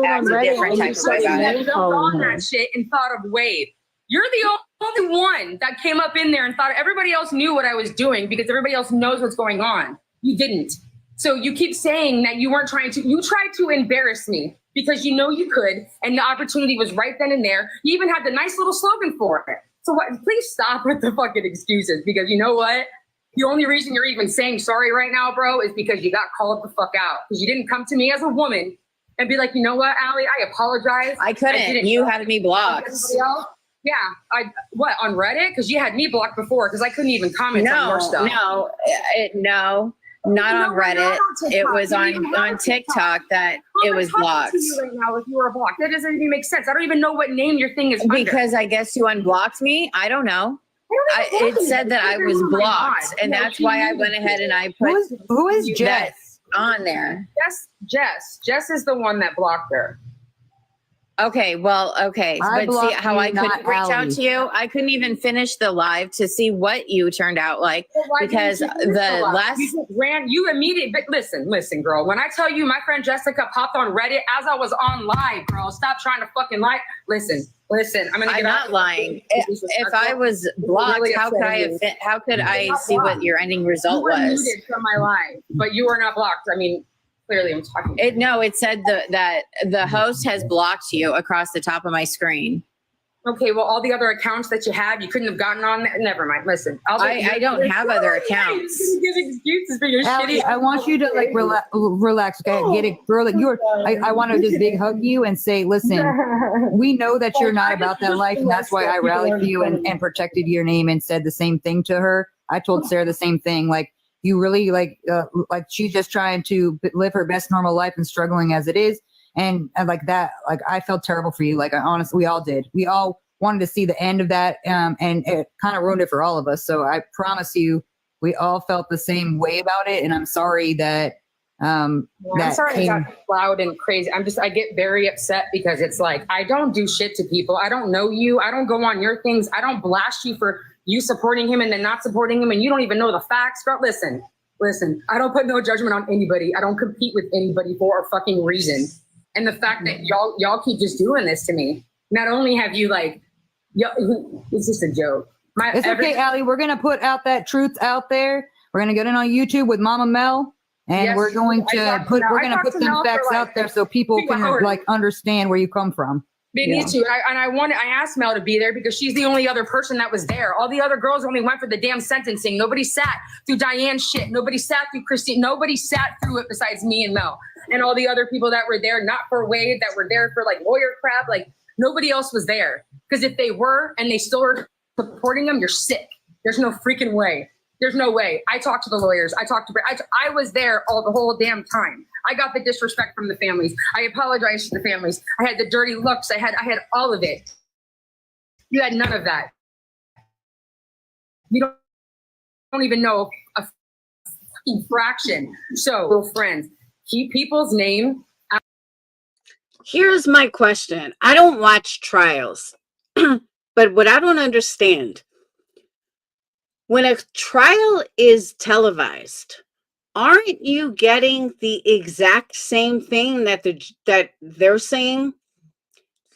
act a different type of way about it. You jumped on that shit and thought of Wade. You're the only one that came up in there and thought everybody else knew what I was doing because everybody else knows what's going on. You didn't. So you keep saying that you weren't trying to. You tried to embarrass me because you know you could, and the opportunity was right then and there. You even had the nice little slogan for it. So what, please stop with the fucking excuses, because you know what? The only reason you're even saying sorry right now, bro, is because you got called the fuck out. Because you didn't come to me as a woman and be like, you know what, Allie, I apologize. I couldn't. You had me blocked. Yeah, on Reddit? Because you had me blocked before because I couldn't even comment on your stuff. No, not on Reddit. It was on TikTok that it was blocked. To you right now, if you were blocked, that doesn't even make sense. I don't even know what name your thing is because I guess you unblocked me. I don't know. It said that I was blocked, and that's why I went ahead and I put who is Jess on there. Jess is the one that blocked her. Okay, but see how I couldn't reach out to you? I couldn't even finish the live to see what you turned out like, because the last you immediately. But listen, girl. When I tell you, my friend Jessica popped on Reddit as I was on live, girl. Stop trying to fucking lie. Listen. I'm not lying. If I was blocked, really how could I see what your ending result you were was? Muted from my live, but you were not blocked. I mean, clearly I'm talking. It said that the host has blocked you across the top of my screen. Okay, well, all the other accounts that you have, you couldn't have gotten on. Never mind. Listen, I don't have other accounts. Give excuses for your Allie, shitty. I want you to like relax. Okay, get it, girl. Like I want to just big hug you and say, listen, we know that you're not about that life, and that's why I rallied for you and protected your name and said the same thing to her. I told Sarah the same thing. Like you really like she's just trying to live her best normal life and struggling as it is. And like that, like I felt terrible for you. Like I honestly, we all did. We all wanted to see the end of that, and it kind of ruined it for all of us. So I promise you, we all felt the same way about it. And I'm sorry that I'm sorry I got loud and crazy. I get very upset because it's like I don't do shit to people. I don't know you. I don't go on your things. I don't blast you for you supporting him and then not supporting him, and you don't even know the facts. Girl, listen. I don't put no judgment on anybody. I don't compete with anybody for a fucking reason. And the fact that y'all keep just doing this to me, not only have you like, it's just a joke. It's okay, Allie. We're gonna put out that truth out there. We're gonna get it on YouTube with Mama Mel, and we're going to put some facts out there so people can like understand where you come from. They need to. I asked Mel to be there because she's the only other person that was there. All the other girls only went for the damn sentencing. Nobody sat through Diane's shit. Nobody sat through Christine. Nobody sat through it besides me and Mel. And all the other people that were there, not for Wade, that were there for like lawyer crap. Like nobody else was there. Because if they were and they still were supporting them, you're sick. There's no freaking way. There's no way. I talked to the lawyers. I was there all the whole damn time. I got the disrespect from the families. I apologized to the families. I had the dirty looks. I had all of it. You had none of that. You don't even know a fucking fraction. So, little friends, keep people's name. Here's my question. I don't watch trials, but what I don't understand, when a trial is televised, aren't you getting the exact same thing that they're saying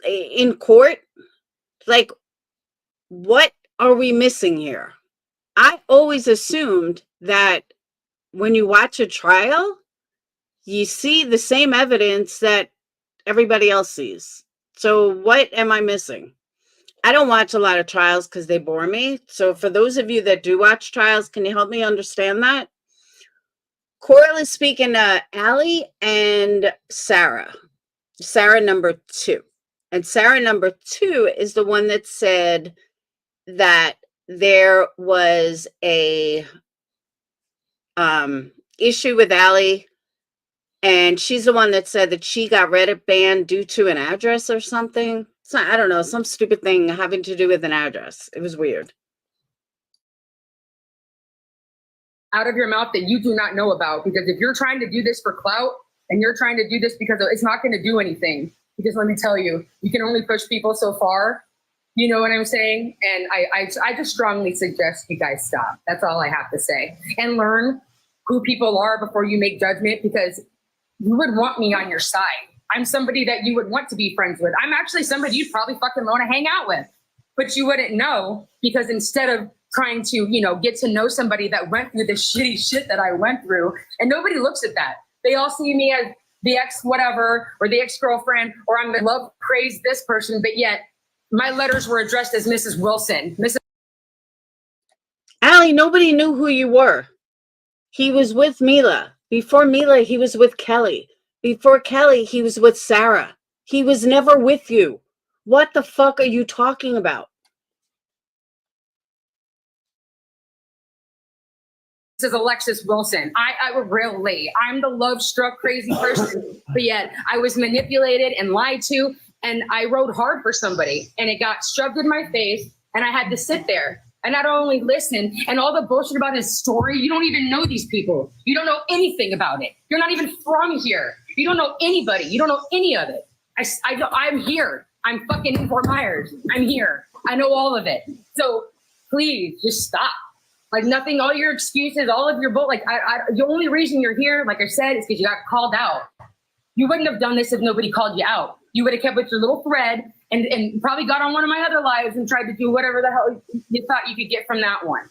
in court? Like, what are we missing here? I always assumed that when you watch a trial, you see the same evidence that everybody else sees. So what am I missing? I don't watch a lot of trials because they bore me. So for those of you that do watch trials, can you help me understand that? Coral is speaking to Allie and Sarah number 2. And Sarah number 2 is the one that said that there was a issue with Allie, and she's the one that said that she got Reddit banned due to an address or something. So I don't know, some stupid thing having to do with an address. It was weird. Out of your mouth that you do not know about, because if you're trying to do this for clout and you're trying to do this because it's not going to do anything, because let me tell you, you can only push people so far. You know what I'm saying? And I just strongly suggest you guys stop. That's all I have to say. And learn who people are before you make judgment, because you would want me on your side. I'm somebody that you would want to be friends with. I'm actually somebody you'd probably fucking want to hang out with, but you wouldn't know, because instead of trying to, get to know somebody that went through the shitty shit that I went through, and nobody looks at that. They all see me as the ex whatever, or the ex-girlfriend, or I'm gonna love praise this person, but yet my letters were addressed as Mrs. Wilson. Allie, nobody knew who you were. He was with Mila. Before Mila, he was with Kelly. Before Kelly, he was with Sarah. He was never with you. What the fuck are you talking about? This is Alexis Wilson. I really, I'm the love-struck crazy person, but yet I was manipulated and lied to, and I rode hard for somebody, and it got shoved in my face, and I had to sit there and not only listen, and all the bullshit about his story. You don't even know these people. You don't know anything about it. You're not even from here. You don't know anybody. You don't know any of it. I'm here. I'm fucking Fort Myers. I'm here. I know all of it. So please just stop. Like nothing, all your excuses, all of your bull. Like the only reason you're here, like I said, is because you got called out. You wouldn't have done this if nobody called you out. You would have kept with your little thread and probably got on one of my other lives and tried to do whatever the hell you thought you could get from that one.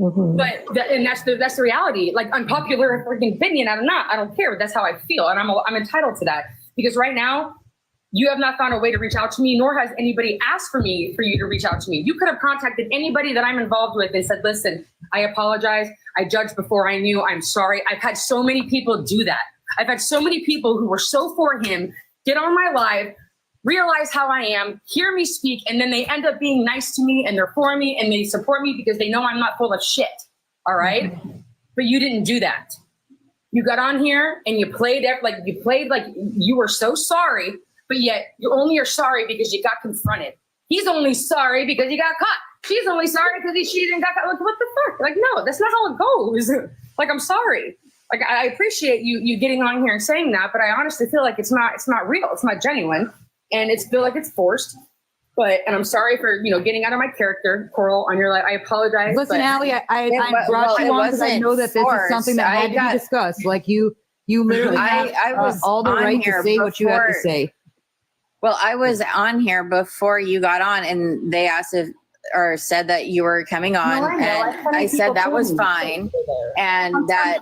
Mm-hmm. But that's the reality. Like unpopular freaking opinion. I don't care. But that's how I feel, and I'm entitled to that because right now. You have not found a way to reach out to me, nor has anybody asked for you to reach out to me. You could have contacted anybody that I'm involved with and said, listen, I apologize. I judged before I knew. I'm sorry. I've had so many people do that. I've had so many people who were so for him get on my live, realize how I am, hear me speak, and then they end up being nice to me and they're for me and they support me because they know I'm not full of shit. All right? But you didn't do that. You got on here and you played like you were so sorry. But yet you only are sorry because you got confronted. He's only sorry because he got caught. She's only sorry because she didn't got caught. Like, what the fuck? Like, no, that's not how it goes. Like, I'm sorry. Like, I appreciate you getting on here and saying that, but I honestly feel like it's not real. It's not genuine. And feel like it's forced. And I'm sorry for, getting out of my character, Coral, on your life. I apologize. Listen, Allie, I brought you on because I know that this is something that had to be discussed. Like you literally have all the right to say what you have to say. Well, I was on here before you got on, and they asked or said that you were coming on, and I said that was fine, and that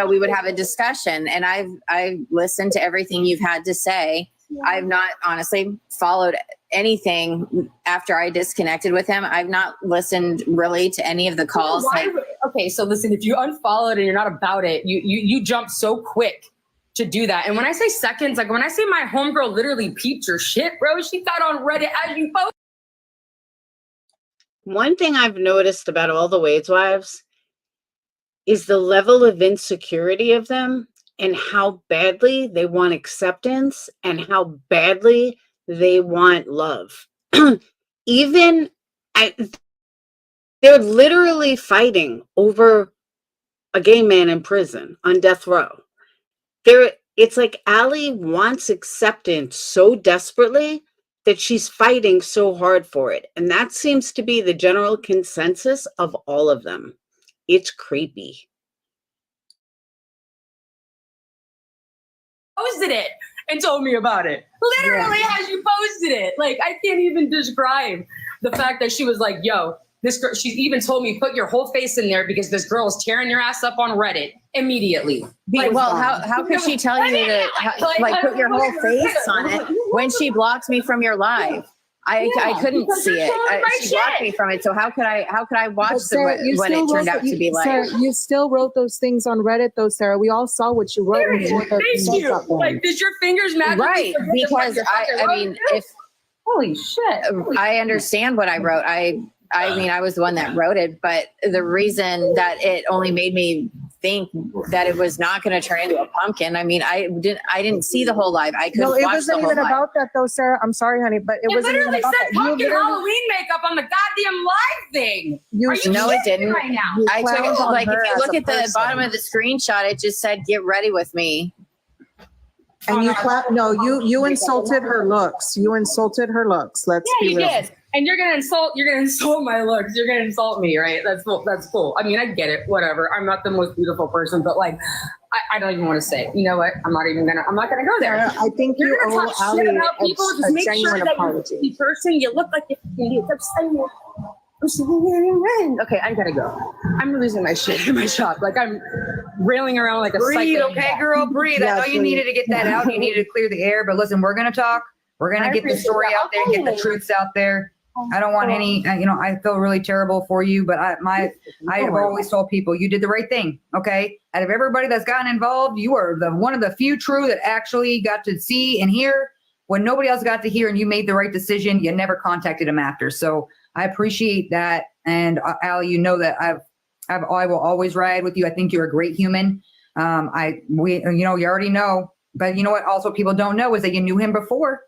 we would have a discussion. And I've listened to everything you've had to say. I've not honestly followed anything after I disconnected with him. I've not listened really to any of the calls. Okay, so listen, if you unfollowed and you're not about it, you jump so quick to do that. And when I say seconds, like when I say my homegirl literally peeped your shit, bro, she got on Reddit as you post. One thing I've noticed about all the Wade's wives is the level of insecurity of them and how badly they want acceptance and how badly they want love. They're literally fighting over a gay man in prison on death row. It's like Allie wants acceptance so desperately that she's fighting so hard for it. And that seems to be the general consensus of all of them. It's creepy. Posted it and told me about it. Literally as you posted it. Like, I can't even describe the fact that she was like, yo, this girl, she even told me, put your whole face in there because this girl is tearing your ass up on Reddit immediately. Well, how could she tell you to put your whole face on it when she blocked me from your live? I couldn't see it. She blocked me from it. So how could I watch what it turned out to be like? Sarah, you still wrote those things on Reddit, though, Sarah. We all saw what you wrote. Thank you. Like, did your fingers magically? Right, because I mean, if holy shit, I understand what I wrote. I mean, I was the one that wrote it, but the reason that it only made me think that it was not going to turn into a pumpkin. I mean, I didn't see the whole live. I couldn't watch the whole live. No, it wasn't even about that though, Sarah. I'm sorry, honey, but it wasn't even about that. It literally said pumpkin Halloween makeup on the goddamn live thing. No, it didn't. Right now? I took it, like, if you look at the bottom of the screenshot, it just said, "Get ready with me." And you clap. No, you insulted her looks. You insulted her looks. Let's be real. Did. And you're gonna insult my looks. You're gonna insult me, right? That's cool. I mean, I get it. Whatever. I'm not the most beautiful person, but like, I don't even want to say. You know what? I'm not gonna go there. I think you're gonna talk Allie shit about people. Just make sure that apology. you're the person. You look like you. Okay, I gotta go. I'm losing my shit in my shop. Like railing around like a Breathe, psycho. okay, girl, breathe. I know you needed to get that out. You needed to clear the air, but listen, we're gonna talk. We're gonna get the story out there, get the truths out there. I don't want any, I feel really terrible for you, but I have always told people you did the right thing. Okay. Out of everybody that's gotten involved, you are the one of the few true that actually got to see and hear when nobody else got to hear, and you made the right decision. You never contacted him after. So I appreciate that. And Allie, you know that I will always ride with you. I think you're a great human. You already know, but you know what? Also people don't know is that you knew him before.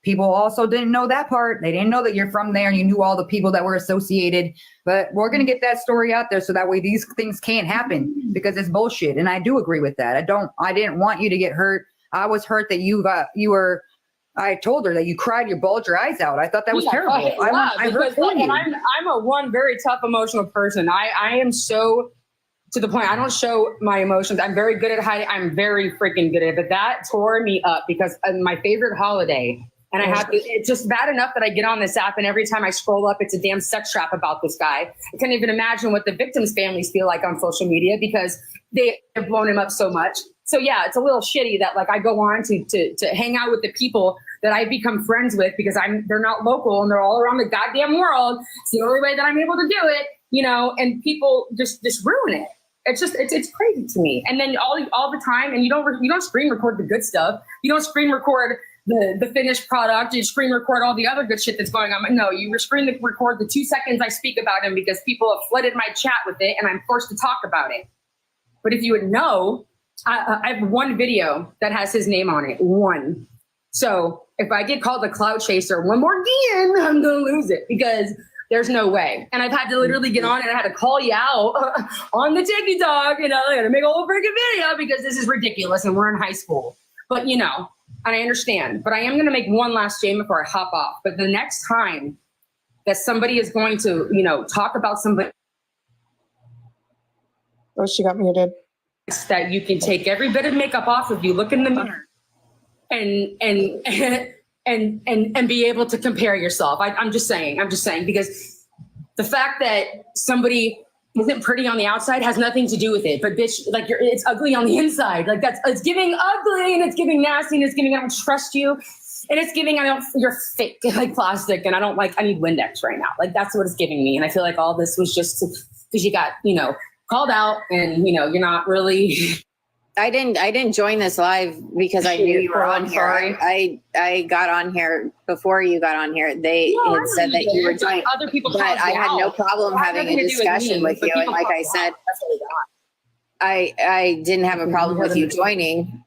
People also didn't know that part. They didn't know that you're from there and you knew all the people that were associated. But we're going to get that story out there so that way these things can't happen, because it's bullshit. And I do agree with that. I didn't want you to get hurt. I was hurt that I told her that you cried, you bawled your eyes out. I thought that was terrible. I hurt for you. I'm a one very tough emotional person. I am so to the point. I don't show my emotions. I'm very good at hiding. I'm very freaking good at it. But that tore me up because my favorite holiday. And it's just bad enough that I get on this app and every time I scroll up, it's a damn sex trap about this guy. I can't even imagine what the victims' families feel like on social media because they have blown him up so much. So yeah, it's a little shitty that like I go on to hang out with the people that I become friends with because they're not local and they're all around the goddamn world. It's the only way that I'm able to do it, and people just ruin it. It's just, it's crazy to me. And then all the time, and you don't screen record the good stuff. You don't screen record the finished product. You screen record all the other good shit that's going on. No, you screen record the 2 seconds I speak about him because people have flooded my chat with it and I'm forced to talk about it. But if you would know, I have one video that has his name on it. One. So if I get called a clout chaser one more again, I'm going to lose it because there's no way. And I've had to literally get on and I had to call you out on the TikTok, I had to make a whole freaking video because this is ridiculous and we're in high school. But, and I understand, but I am going to make one last statement before I hop off. But the next time that somebody is going to, talk about somebody. Oh, she got muted. That you can take every bit of makeup off of you, look in the mirror and be able to compare yourself. I'm just saying, because the fact that somebody isn't pretty on the outside has nothing to do with it. But bitch, like it's ugly on the inside. Like it's giving ugly and it's giving nasty and it's giving I don't trust you. And it's giving you're fake, like plastic. And I need Windex right now. Like that's what it's giving me. And I feel like all this was just because you got, called out and, you're not really. I didn't join this live because I knew you were on here. I got on here before you got on here. They had said that you were joining, other people, but I had no problem having a discussion with you. And like I said, I didn't have a problem with you joining.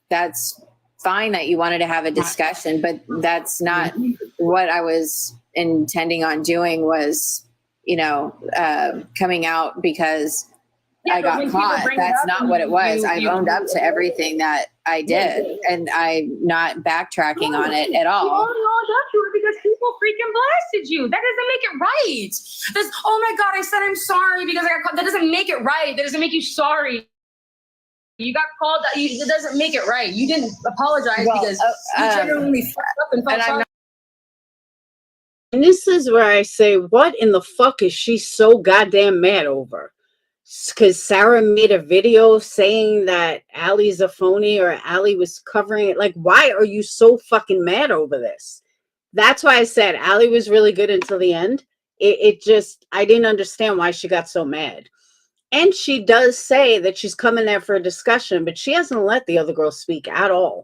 That's fine that you wanted to have a discussion, but that's not what I was intending on doing was, coming out because I got caught. That's not what it was. I've owned up to everything that I did, and I'm not backtracking on it at all. You only owned up to it because people freaking blasted you. That doesn't make it right. Oh my God, I said I'm sorry because I got caught. That doesn't make it right. That doesn't make you sorry. You got called. It doesn't make it right. You didn't apologize because you genuinely fucked up and felt sorry. And this is where I say, what in the fuck is she so goddamn mad over? Because Sarah made a video saying that Allie's a phony or Allie was covering it. Like, why are you so fucking mad over this? That's why I said Allie was really good until the end. I didn't understand why she got so mad. And she does say that she's coming there for a discussion, but she hasn't let the other girl speak at all.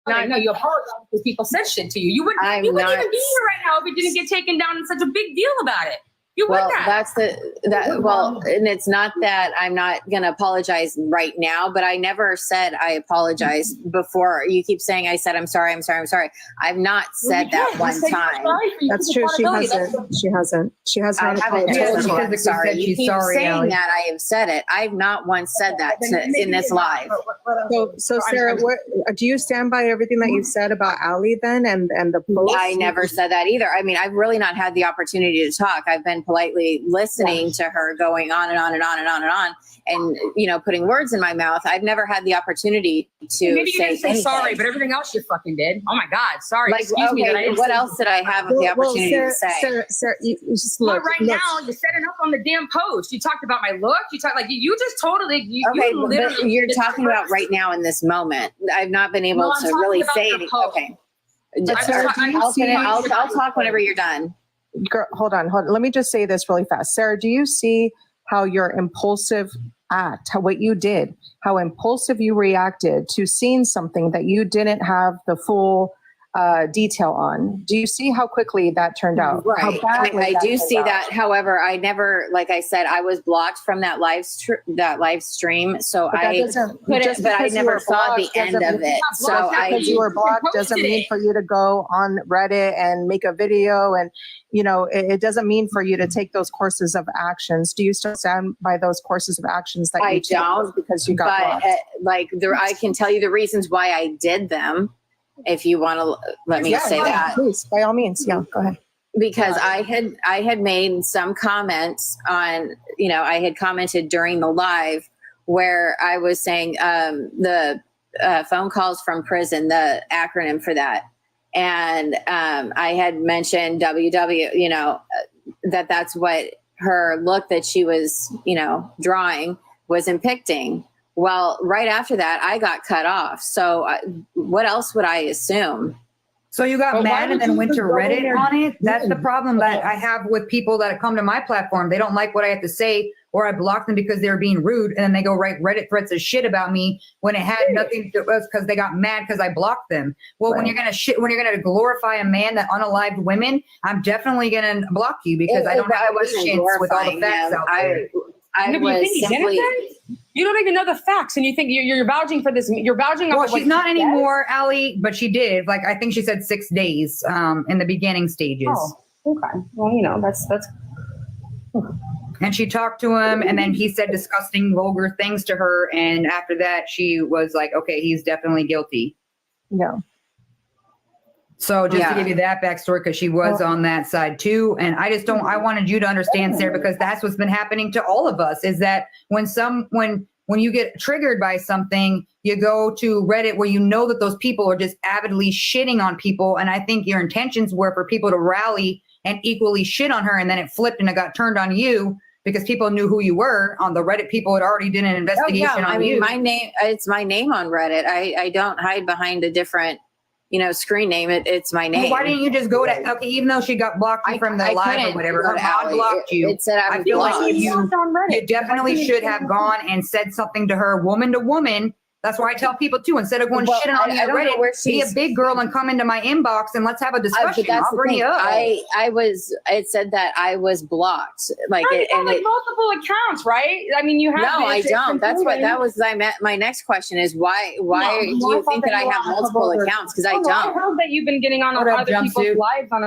I know you apologize because people said shit to you. You wouldn't even be here right now if it didn't get taken down and such a big deal about it. Well, and it's not that I'm not going to apologize right now, but I never said I apologized before. You keep saying I said, I'm sorry. I've not said that one time. That's true. She hasn't. I haven't told you sorry. You keep saying that I have said it. I've not once said that in this live. So Sarah, do you stand by everything that you said about Allie then and the post? I never said that either. I mean, I've really not had the opportunity to talk. I've been politely listening to her going on and on and on and on and on, and you know, putting words in my mouth. I've never had the opportunity to Maybe you say didn't say anything. sorry, but everything else you fucking did. Oh my God, sorry. Like, Excuse me. That I okay, didn't what say- else did I have the opportunity to say? Sarah, you just Well, look. right look. now, you're setting up on the damn post. You talked about my look. You talked like you just totally. Okay, you but literally you're just- talking about right now in this moment. I've not been able No, I'm to talking really about say your anything. post. Okay. But Sarah, do you see- I'll talk whenever you're done. Girl, hold on. Let me just say this really fast. Sarah, do you see how your impulsive act, what you did, how impulsive you reacted to seeing something that you didn't have the full detail on? Do you see how quickly that turned out? How Right. badly I that do turned see out? that. However, I never, like I said, I was blocked from that live stream. So But that I doesn't- couldn't, just but I because you never were saw the blocked end doesn't of mean- it. Just So I because you were blocked doesn't posted mean it. for you to go on Reddit and make a video, and you know it doesn't mean for you to take those courses of actions. Do you still stand by those courses of actions that I you took don't, because you got but blocked? like I can tell you the reasons why I did them. If you want to let me say that. Please, by all means. Yeah, go ahead. Because I had made some comments on, you know, I had commented during the live where I was saying the phone calls from prison, the acronym for that. And I had mentioned WW, you know, that's what her look that she was, you know, drawing was depicting. Well, right after that, I got cut off. So what else would I assume? So you got But why mad and would then you went to just go in Reddit there on it? That's the doing- problem that I have with people that come to my platform. They don't like what I have to say, or I block them because they're being rude, and then they go write Reddit threats of shit about me when it had nothing to do with because they got mad because I blocked them. Well, when you're gonna glorify a man that unalived women, I'm definitely gonna block you because I don't have the patience with all the facts out there. I No, but you was think he's simply. innocent? You don't even know the facts, and you think you're vouching for this. You're vouching. Well, off of what she's not he said? anymore, Allie, but she did. Like I think she said 6 days in the beginning stages. Oh, okay. Well, you know that's. And she talked to him, and then he said disgusting, vulgar things to her. And after that, she was like, okay, he's definitely guilty. Yeah. So just Yeah. to give you that backstory, because she was on that side too. And I just don't, I wanted you to understand, Sarah, because that's what's been happening to all of us is that when you get triggered by something, you go to Reddit where you know that those people are just avidly shitting on people. And I think your intentions were for people to rally and equally shit on her. And then it flipped and it got turned on you because people knew who you were. On the Reddit, people had already did an investigation on I mean, you. my name, it's my name on Reddit. I don't hide behind a different, you know, screen name. It's my name. Well, why didn't you just go to, okay, even though she got blocked you from the I live or couldn't whatever, go her to mod Allie. blocked you. It said I I was feel blocked. like you definitely should have gone and said something to her woman to woman. That's why I tell people too, instead of going Well, shitting on me I on don't know where Reddit, be a she's- big girl and come into my inbox and let's have a discussion. But that's I'll the bring thing. you up. It said that I was blocked. Like, No, you it, have and like it, multiple accounts, right? I mean, you have. no, I it's don't. That's what, that confusing. was my next question is why No, do you I thought think that I you were have on a couple multiple other- accounts? Because I Oh, no, I don't. heard that you've been getting on What up, other people's jumpsuit? lives on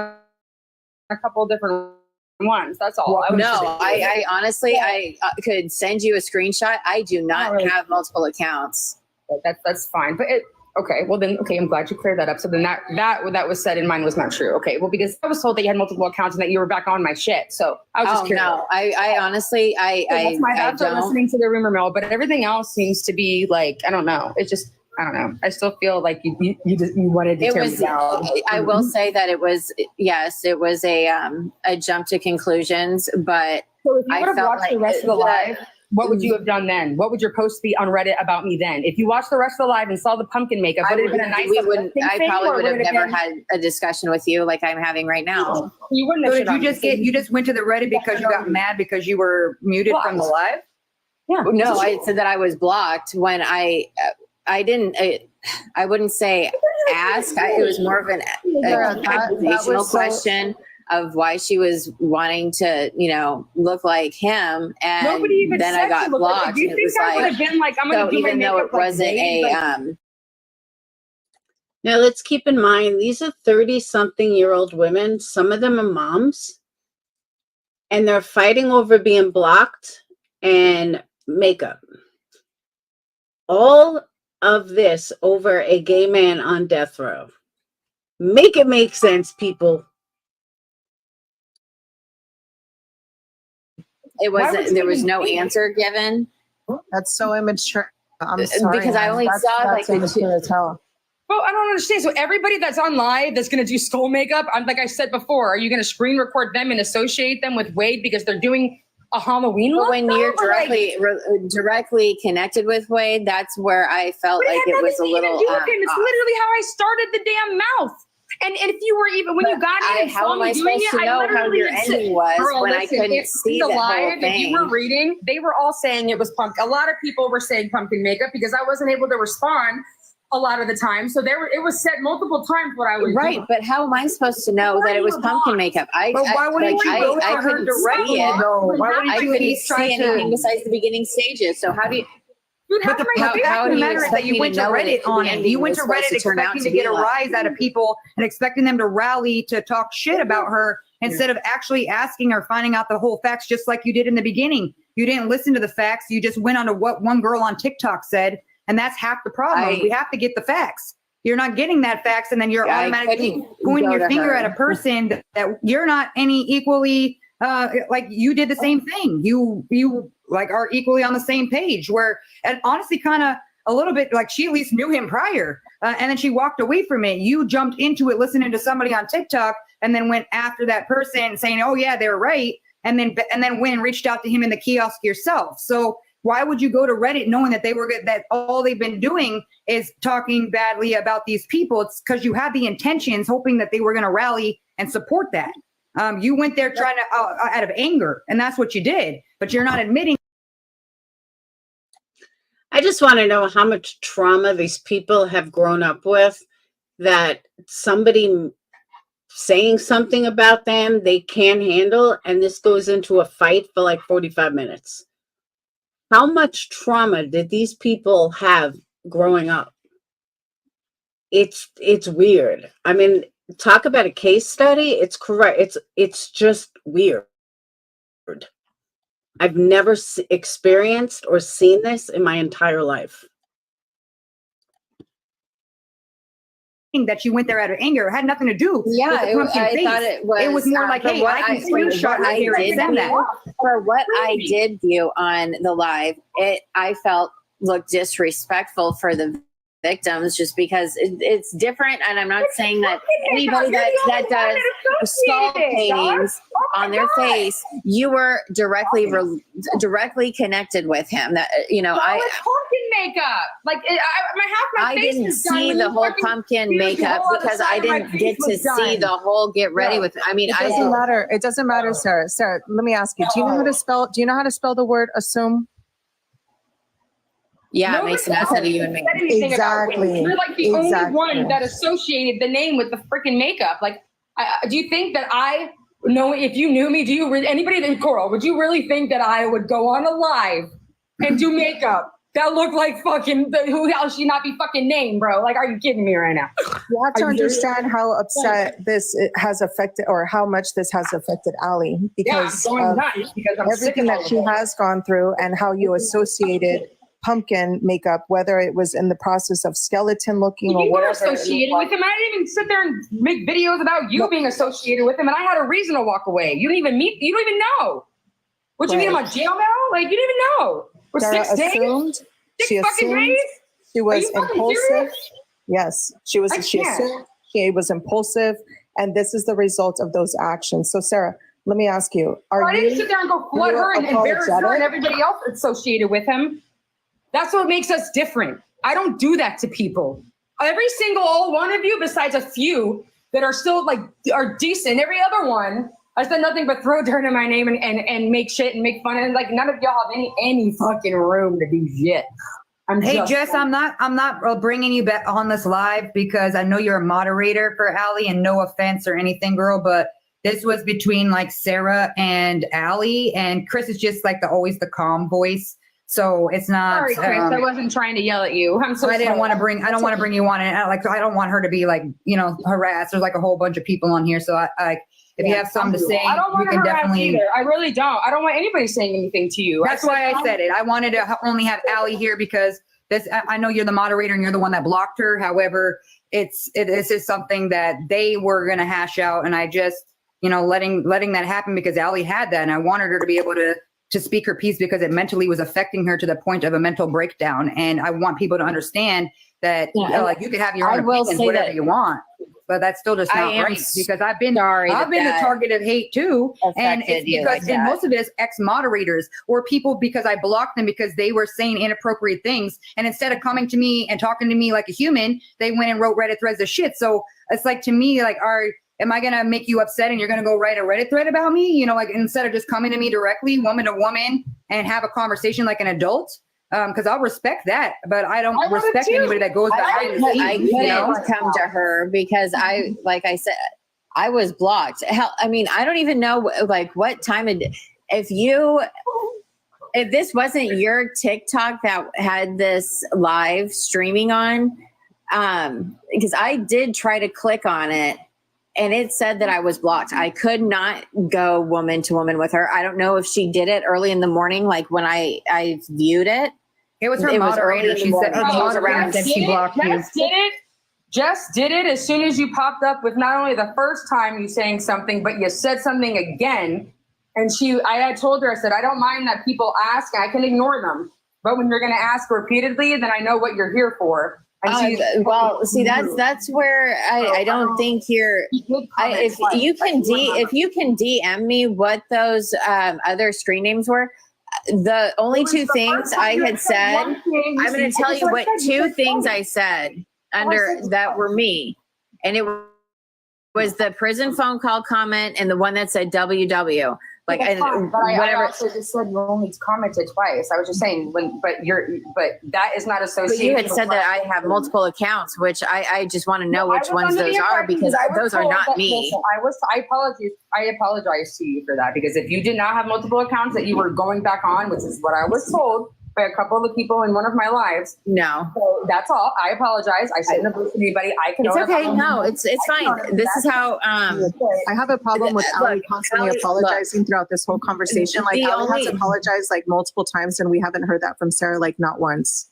a couple of different ones. That's all. I was No, just- I honestly, I could send you a screenshot. I do not really. have multiple accounts. That's fine. But okay, well then, okay, I'm glad you cleared that up. So then that was said in mine was not true. Okay, well because I was told that you had multiple accounts and that you were back on my shit. So I was just curious. No, I honestly, That's my I bad for don't. listening to the rumor mill, but everything else seems to be like, I don't know. It's just, I don't know. I still feel like you wanted to It tear was. me down. I will say that it was. Yes, it was a jump to conclusions, but So if you I would have felt watched the like rest of the live, what would you have done then? What would your post be on Reddit about me then? If you watched the rest of the live and saw the pumpkin makeup, would it have been a nice we wouldn't. uplifting I thing, probably or would have it never been- had a discussion with you like I'm having right now. You wouldn't So have did shit on you me. just you just went to the Reddit because you got mad because you were muted from the live? Yeah. No, I said that I was blocked when I didn't. I wouldn't say ask. It was more of an Yeah, that accusational was so- question of why she was wanting to, you know, look like him, and Nobody even then said I got to look like- blocked. Do you and it think was I would like, have been like, I'm so gonna do my even though makeup it like wasn't Dave, a like- Now let's keep in mind these are 30-something-year-old women. Some of them are moms, and they're fighting over being blocked and makeup. All of this over a gay man on death row. Make it make sense, people. it Why would wasn't, you there was even no think? answer given. That's so immature. I'm sorry. Because I man. only That's, saw, that's like, the immature as hell. Well, I don't understand. So everybody that's on live that's going to do skull makeup, I'm like I said before, are you going to screen record them and associate them with Wade because they're doing a Halloween look? But when you're Or, like, directly connected with Wade, that's where I felt but like it was a nothing to little do with him. It's off. literally how I started the damn mouth. And if you were even when you got in and how saw am me I doing supposed to it, know I how literally your had said, ending was girl, when I listen, couldn't if see the the whole live, if you were thing? reading, they were all saying it was pumpkin. A lot of people were saying pumpkin makeup because I wasn't able to respond a lot of the time. So it was said multiple times what I was Right, doing. but how am I supposed to know that it was pumpkin makeup? But why wouldn't you go for her couldn't directly, see it. though? Why wouldn't I you at couldn't least try see anything to? besides the beginning stages. So how do you? Dude, But the how fact do of the you matter is expect that you me went to know what Reddit the on it. ending You went was to Reddit supposed to turn out expecting to be get a like? rise out of people and expecting them to rally to talk shit about her instead of actually asking or finding out the whole facts, just like you did in the beginning. You didn't listen to the facts. You just went on to what one girl on TikTok said, and that's half the problem. We have to get the facts. You're not getting that facts, and then you're automatically pointing your finger at a person that you're not any equally like you did the same thing. You like are equally on the same page. Where and honestly, kind of a little bit like she at least knew him prior, and then she walked away from it. You jumped into it listening to somebody on TikTok, and then went after that person saying, "Oh yeah, they were right," and then went and reached out to him in the kiosk yourself. So why would you go to Reddit knowing that they were good, that all they've been doing is talking badly about these people? It's because you had the intentions, hoping that they were going to rally and support that. You went there trying to out of anger, and that's what you did. But you're not admitting. I just want to know how much trauma these people have grown up with, that somebody saying something about them they can't handle, and this goes into a fight for like 45 minutes. How much trauma did these people have growing up? It's weird. I mean, talk about a case study. It's correct. It's just weird. I've never experienced or seen this in my entire life. That you went there out of anger. It had nothing to do with the pumpkin face. Thought it was more like, hey, I can screenshot right here and send that. For what I did view on the live, I felt looked disrespectful for the victims, just because it's different. And I'm not saying that anybody that does skull paintings on their face, you were directly connected with him. That it's pumpkin makeup. Like my face didn't is done see when the you whole fucking pumpkin see the makeup whole other because side I of my didn't face get to was see done. the whole get ready with. I mean, It doesn't matter. It doesn't matter, Sarah. Sarah, let me ask you. Do you know how to spell? Do you know how to spell the word assume? Yeah, it makes an ass out of you and me. Exactly. You're like the only one that associated the name with the freaking makeup. Like, do you think that I know? If you knew me, do you anybody that Coral? Would you really think that I would go on a live and do makeup that looked like fucking who else should not be fucking named, bro? Like, are you kidding me right now? You have to understand how upset this has affected, or how much this has affected Allie, because I'm going of nuts because I'm sick everything of that she has gone through and how you associated pumpkin makeup, whether it was in the process of skeleton looking or you were whatever. associated with him. I didn't even sit there and make videos about you being associated with him, and I had a reason to walk away. You didn't even meet. You don't even know. What you mean? I'm on jail now? Like, you didn't even know. For Sarah 6 days? assumed, she fucking assumed days? she Are was you fucking impulsive. serious? Yes, she was. I She can't. assumed she was impulsive, and this is the result of those actions. So, Sarah, let me ask you: I didn't sit there and go flood her and embarrass her and apologetic? everybody else associated with him. That's what makes us different. I don't do that to people. Every single all one of you, besides a few that are still like are decent, every other one has done nothing but throw dirt in my name and make shit and make fun. And like none of y'all have any fucking room to do shit. Hey, Jess, I'm not bringing you back on this live because I know you're a moderator for Allie, and no offense or anything, girl, but this was between like Sarah and Allie, and Chris is just like always the calm voice. So it's not. Sorry, Chris. I wasn't trying to yell at you. I'm so I didn't sorry. want to bring. I don't want to bring you on, and I don't want her to be like harassed. There's like a whole bunch of people on here, so if you have something to say, I don't want you to can harass definitely. either. I really don't. I don't want anybody saying anything to you. That's why I said it. I wanted to only have Allie here because this. I know you're the moderator and you're the one that blocked her. However, this is something that they were going to hash out, and I just letting that happen because Allie had that, and I wanted her to be able to to speak her piece because it mentally was affecting her to the point of a mental breakdown. And I want people to understand that like you can have your own opinions, whatever you want, but that's still just not right, because I've been the target of hate too. And it's because and most of it is ex-moderators or people, because I blocked them because they were saying inappropriate things. And instead of coming to me and talking to me like a human, they went and wrote Reddit threads of shit. So it's like, to me, like, am I going to make you upset and you're going to go write a Reddit thread about me? You know, like, instead of just coming to me directly, woman to woman, and have a conversation like an adult. Because I'll respect that, but I don't respect anybody that goes behind the scenes. I couldn't come to her because like I said, I was blocked. Hell, I mean, I don't even know like what time if this wasn't your TikTok that had this live streaming on, because I did try to click on it and it said that I was blocked. I could not go woman to woman with her. I don't know if she did it early in the morning, like when I viewed it. It was her moderator. She said her moderator said she blocked you. Just did it as soon as you popped up with not only the first time you saying something, but you said something again. And I had told her, I said, I don't mind that people ask, I can ignore them. But when you're going to ask repeatedly, then I know what you're here for. Well, see, that's where I don't think you're. If you can DM me what those other screen names were, the only two things I had said, I'm going to tell you what two things I said under that were me, and it was the prison phone call comment and the one that said WW. Like, and whatever. I also just said you only commented twice. I was just saying but that is not associated. But you had said that I have multiple accounts, which I just want to know which ones those are, because those are not me. I apologize to you for that, because if you did not have multiple accounts that you were going back on, which is what I was told by a couple of the people in one of my lives. No. So that's all. I apologize. I shouldn't have listened to anybody. It's okay. No, it's fine. This is how I have a problem with Allie constantly apologizing throughout this whole conversation. Like, Allie has apologized like multiple times, and we haven't heard that from Sarah, like, not once.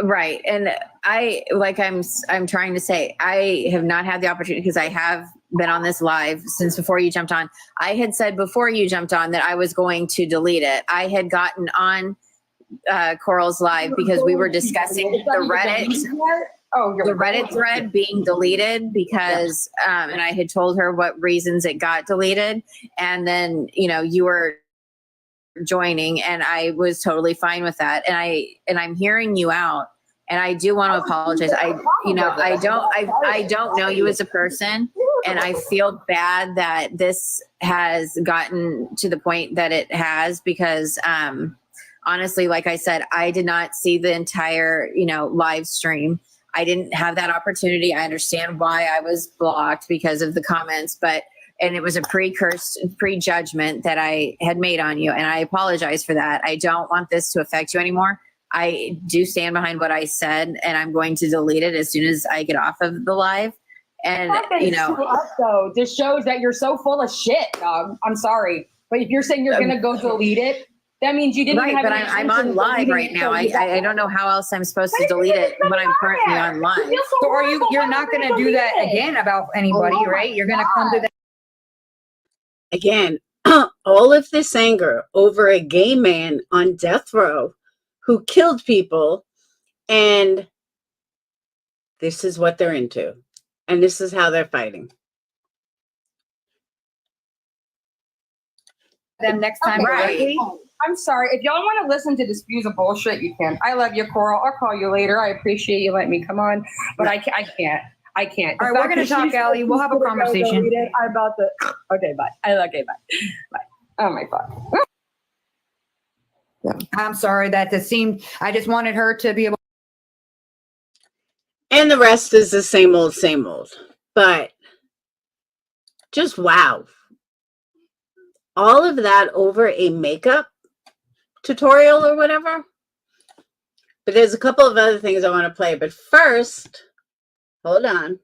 Right. And I'm trying to say, I have not had the opportunity, because I have been on this live since before you jumped on. I had said before you jumped on that I was going to delete it. I had gotten on Coral's live because we were discussing the Reddit thread being deleted because and I had told her what reasons it got deleted, and then you were joining, and I was totally fine with that, and I'm hearing you out, and I do want to apologize. I don't know you as a person, and I feel bad that this has gotten to the point that it has, because honestly, like I said, I did not see the entire, live stream. I didn't have that opportunity. I understand why I was blocked because of the comments, and it was a prejudgment that I had made on you. And I apologize for that. I don't want this to affect you anymore. I do stand behind what I said, and I'm going to delete it as soon as I get off of the live. And, though, this shows that you're so full of shit, dog. I'm sorry. But if you're saying you're going to go delete it, that means you didn't have. But I'm on live right now. I don't know how else I'm supposed to delete it when I'm currently on live. So you're not going to do that again about anybody, right? You're going to come to that. Again, all of this anger over a gay man on death row who killed people, and this is what they're into, and this is how they're fighting. Then next time, right? I'm sorry. If y'all want to listen to this views of bullshit, you can. I love you, Coral. I'll call you later. I appreciate you letting me come on, but I can't. All right, we're going to talk, Allie. We'll have a conversation. Okay, bye. Okay, bye. Bye. Oh, my God. Yeah. I'm sorry that it seemed, I just wanted her to be able. And the rest is the same old. But just wow. All of that over a makeup tutorial or whatever. But there's a couple of other things I want to play. But first, hold on.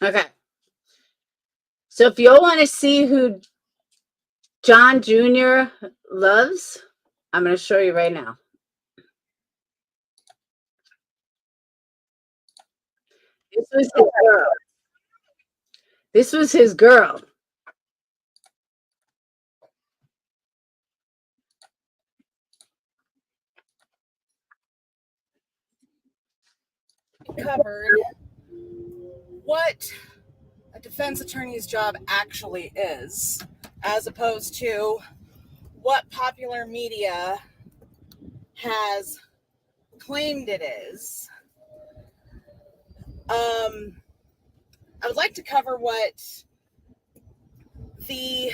Okay. So if y'all want to see who John Jr. loves, I'm going to show you right now. This was his girl. This was his girl. Covered what a defense attorney's job actually is, as opposed to what popular media has claimed it is. I would like to cover what the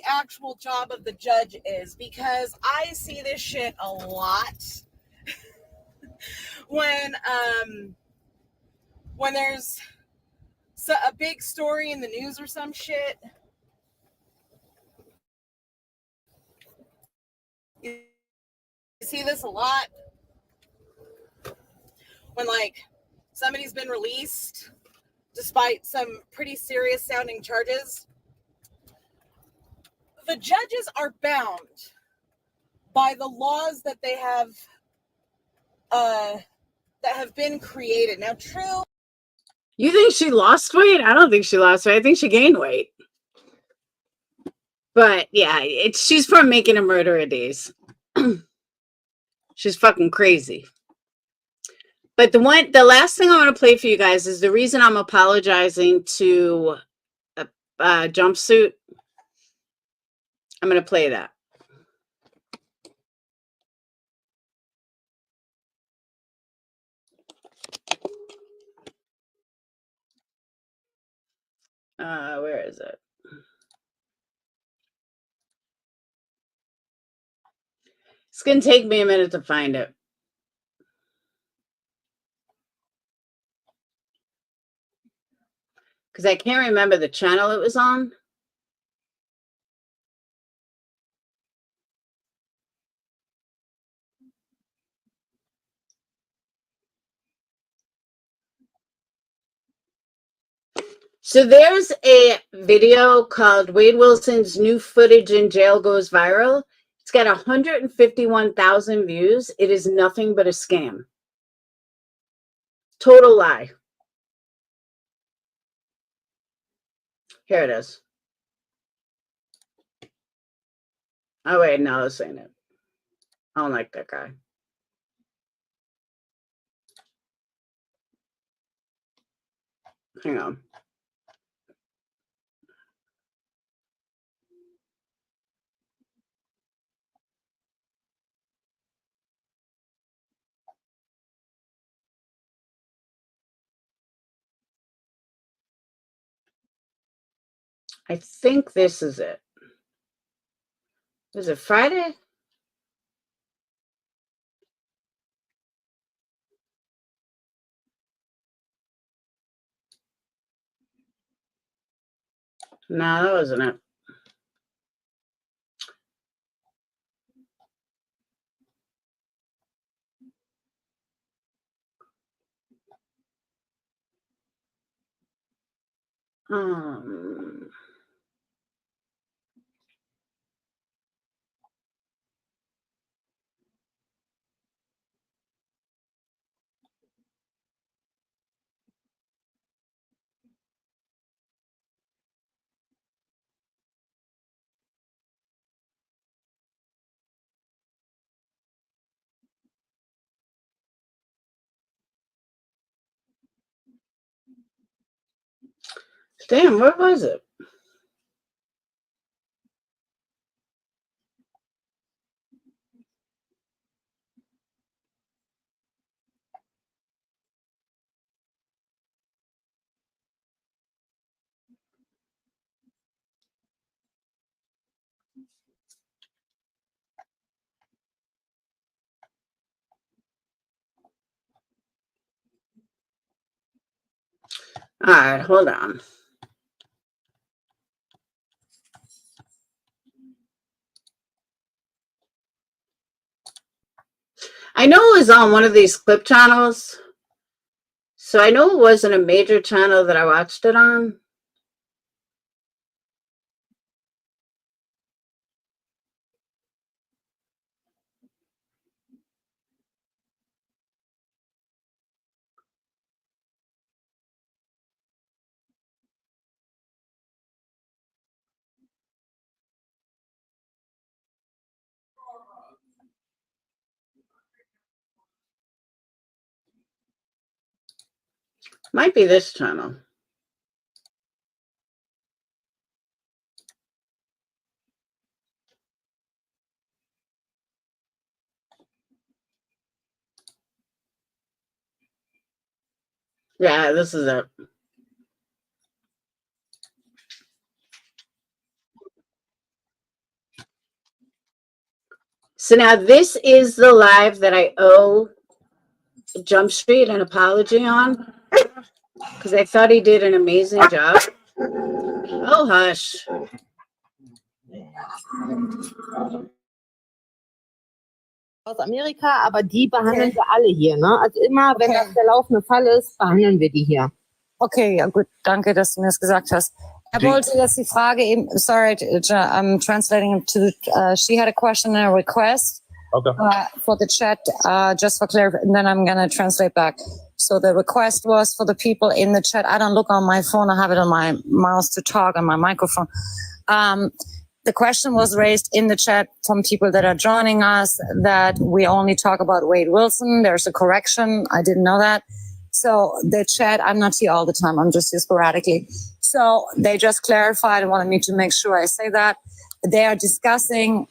actual job of the judge is, because I see this shit a lot when there's a big story in the news or some shit. You see this a lot when like somebody's been released despite some pretty serious sounding charges. The judges are bound by the laws that they have been created. Now, true. You think she lost weight? I don't think she lost weight. I think she gained weight. But yeah, she's from Making a Murderer days. She's fucking crazy. But the last thing I want to play for you guys is the reason I'm apologizing to a Jumpsuit. I'm going to play that. Where is it? It's going to take me a minute to find it. Because I can't remember the channel it was on. So there's a video called Wade Wilson's New Footage in Jail Goes Viral. It's got 151,000 views. It is nothing but a scam. Total lie. Here it is. Oh, wait, no, this ain't it. I don't like that guy. Hang on. I think this is it. Is it Friday? No, that wasn't it. Um, damn, where was it? All right, hold on. I know it was on one of these clip channels, So I know it wasn't a major channel that I watched it on. Might be this channel. Yeah, this is it. So now this is the live that I owe Jump Street an apology on, because I thought he did an amazing job. Oh, hush. Aus Amerika, aber die behandeln wir alle hier, ne? Also immer, wenn das der laufende Fall ist, behandeln wir die hier. Okay, ja gut, danke, dass du mir das gesagt hast. Er wollte jetzt die Frage eben, sorry, I'm translating to, she had a question and a request for the chat, just for clarification, and then I'm going to translate back. So the request was for the people in the chat. I don't look on my phone, I have it on my mouse to talk on my microphone. The question was raised in the chat from people that are joining us that we only talk about Wade Wilson. There's a correction. I didn't know that. So the chat, I'm not here all the time. I'm just here sporadically. So they just clarified and wanted me to make sure I say that. They are discussing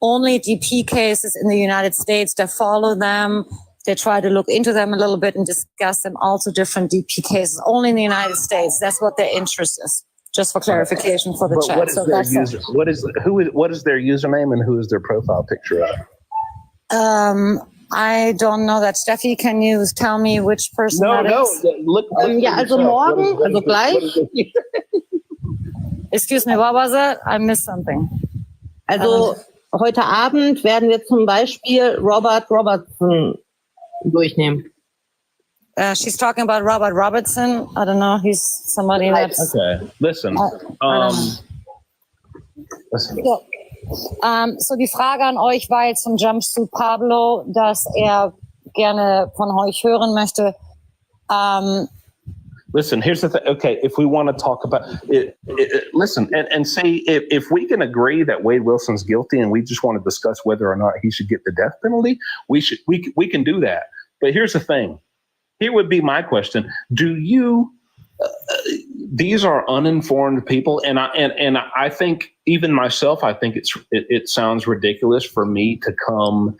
only DP cases in the United States. They follow them. They try to look into them a little bit and discuss them. Also different DP cases only in the United States. That's what their interest is. Just for clarification for the chat. What is their user? What is their username and who is their profile picture of? I don't know that. Steffi, can you tell me which person that is? Look ja, also morgen, also gleich. Excuse me, what was it? I missed something. Also heute Abend werden wir zum Beispiel Robert Robertson durchnehmen. She's talking about Robert Robertson. I don't know. He's somebody that's... Okay, listen. So die Frage an euch war jetzt von Jumpsuit Pablo, dass er gerne von euch hören möchte. Listen, here's the thing. Okay, if we want to talk about it, listen and say if we can agree that Wade Wilson's guilty and we just want to discuss whether or not he should get the death penalty, we can do that. But here's the thing. Here would be my question. Do you, these are uninformed people. And I think even myself, I think it sounds ridiculous for me to come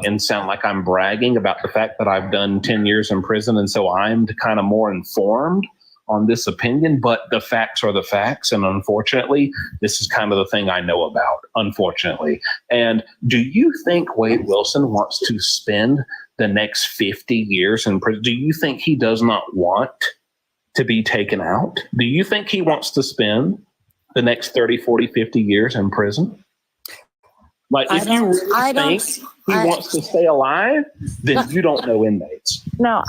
and sound like I'm bragging about the fact that I've done 10 years in prison. And so I'm kind of more informed on this opinion, but the facts are the facts. And unfortunately, this is kind of the thing I know about, unfortunately. And do you think Wade Wilson wants to spend the next 50 years in prison? Do you think he does not want to be taken out? Do you think he wants to spend the next 30, 40, 50 years in prison? Like, if you really think he wants to stay alive, then you don't know inmates. No,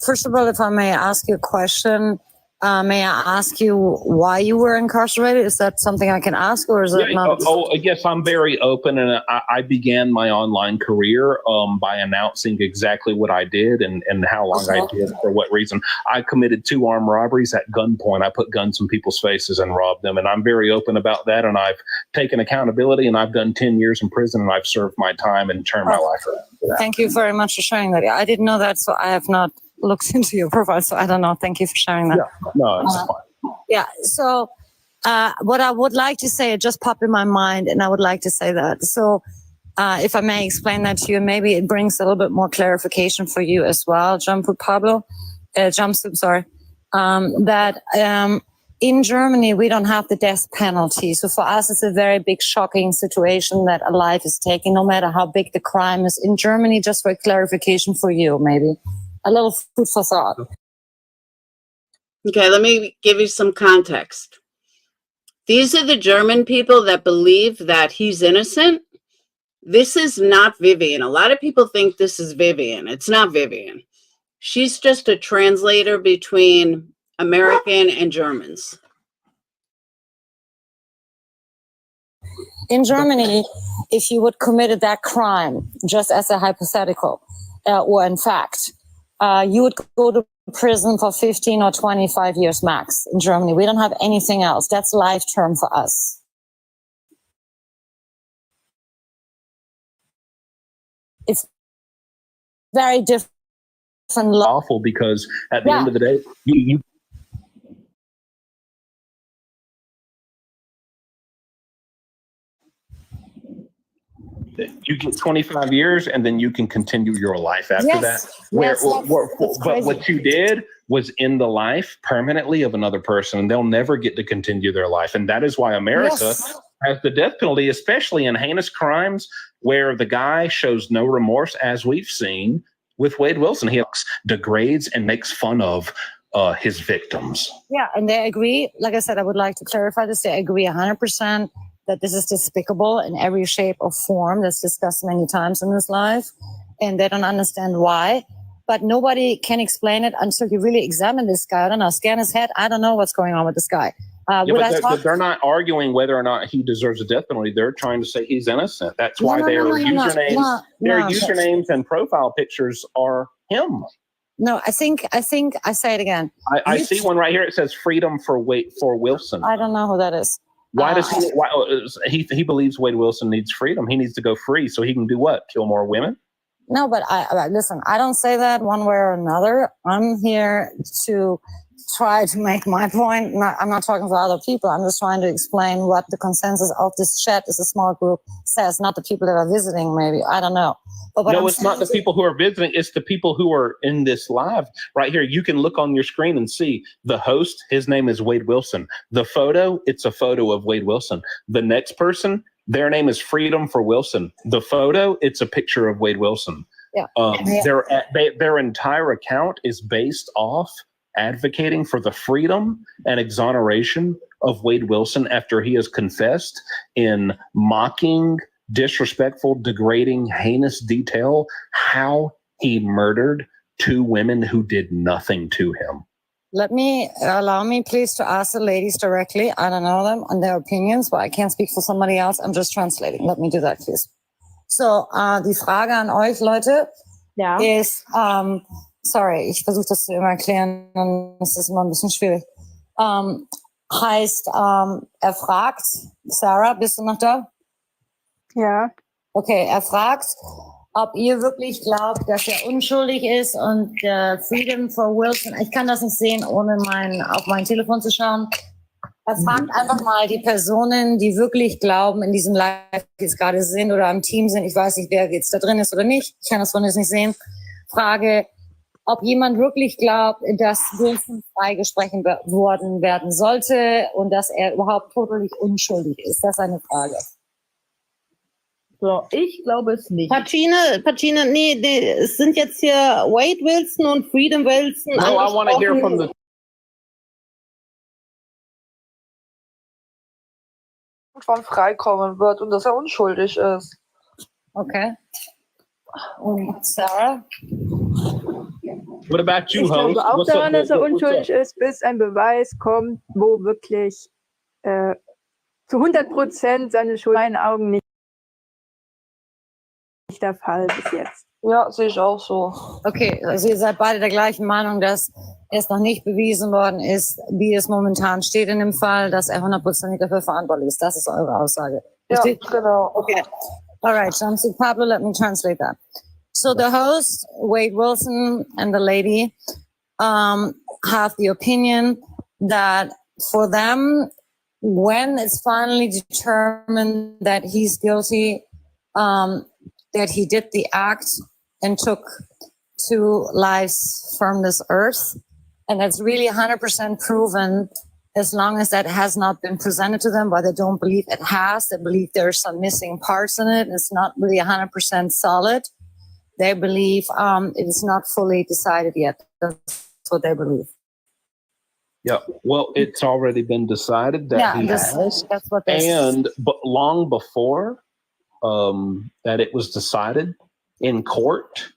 first of all, if I may ask you a question, may I ask you why you were incarcerated? Is that something I can ask, or is it not? Yes, I'm very open, and I began my online career by announcing exactly what I did and how long I did, for what reason. I committed 2 armed robberies at gunpoint. I put guns in people's faces and robbed them, and I'm very open about that, and I've taken accountability, and I've done 10 years in prison, and I've served my time and turned my life around. Thank you very much for sharing that. I didn't know that, so I have not looked into your profile, so I don't know. Thank you for sharing that. Yeah, no, it's fine. Yeah, so what I would like to say, it just popped in my mind, and I would like to say that. So if I may explain that to you, maybe it brings a little bit more clarification for you as well, Jumpsuit, sorry, that in Germany, we don't have the death penalty. So for us, it's a very big, shocking situation that a life is taken, no matter how big the crime is. In Germany, just for clarification for you, maybe. A little food for thought. Okay, let me give you some context. These are the German people that believe that he's innocent. This is not Vivian. A lot of people think this is Vivian. It's not Vivian. She's just a translator between American and Germans. In Germany, if you would committed that crime, just as a hypothetical, or in fact, you would go to prison for 15 or 25 years max in Germany. We don't have anything else. That's life term for us. It's very different. Awful, because at the end of the day, you get 25 years and then you can continue your life after that. But what you did was end the life permanently of another person, and they'll never get to continue their life. And that is why America has the death penalty, especially in heinous crimes where the guy shows no remorse, as we've seen with Wade Wilson. He degrades and makes fun of his victims. Yeah, and they agree. Like I said, I would like to clarify this. They agree 100% that this is despicable in every shape or form. That's discussed many times in this life, and they don't understand why. But nobody can explain it until you really examine this guy. I don't know, scan his head. I don't know what's going on with this guy. But they're not arguing whether or not he deserves a death penalty. They're trying to say he's innocent. That's why their usernames and profile pictures are him. No, I think I say it again. I see one right here. It says "Freedom for Wilson." I don't know who that is. Why does he believes Wade Wilson needs freedom? He needs to go free so he can do what? Kill more women? No, but listen, I don't say that one way or another. I'm here to try to make my point. I'm not talking for other people. I'm just trying to explain what the consensus of this chat is a small group says, not the people that are visiting, maybe. I don't know. But no, it's not the people who are visiting. It's the people who are in this live right here. You can look on your screen and see the host. His name is Wade Wilson. The photo, it's a photo of Wade Wilson. The next person, their name is Freedom for Wilson. The photo, it's a picture of Wade Wilson. Yeah. Their entire account is based off advocating for the freedom and exoneration of Wade Wilson after he has confessed in mocking, disrespectful, degrading, heinous detail how he murdered two women who did nothing to him. Allow me please to ask the ladies directly. I don't know them and their opinions, but I can't speak for somebody else. I'm just translating. Let me do that, please. So, die Frage an euch, Leute, ist, sorry, ich versuche das zu immer erklären, dann ist das immer ein bisschen schwierig. Heißt, er fragt, Sarah, bist du noch da? Ja. Okay, er fragt, ob ihr wirklich glaubt, dass er unschuldig ist und Freedom for Wilson, ich kann das nicht sehen, ohne auf mein Telefon zu schauen. Er fragt einfach mal die Personen, die wirklich glauben, in diesem Live, die es gerade sind oder am Team sind, ich weiß nicht, wer jetzt da drin ist oder nicht, ich kann das von jetzt nicht sehen, frage, ob jemand wirklich glaubt, dass Wilson freigesprochen worden werden sollte und dass er überhaupt totally unschuldig ist. Das ist eine Frage. So, ich glaube es nicht. Pacine, nee, es sind jetzt hier Wade Wilson und Freedom Wilson. No, I want to hear from the freikommen wird und dass er unschuldig ist. Okay. Und Sarah? What about you, ich host? glaube auch daran, dass er unschuldig ist, bis ein Beweis kommt, wo wirklich zu 100% seine Schuld in meinen Augen nicht der Fall bis jetzt. Ja, sehe ich auch so. Okay, also ihr seid beide der gleichen Meinung, dass es noch nicht bewiesen worden ist, wie es momentan steht in dem Fall, dass er 100% dafür verantwortlich ist. Das ist eure Aussage. Ja, genau. Okay. All right, so Pablo, let me translate that. So the host, Wade Wilson, and the lady have the opinion that for them, when it's finally determined that he's guilty, that he did the act and took two lives from this earth, and that's really 100% proven, as long as that has not been presented to them, but they don't believe it has. They believe there's some missing parts in it. It's not really 100% solid. They believe it is not fully decided yet. That's what they believe. Yeah, well, it's already been decided that he has. That's what they and but long before that it was decided in court,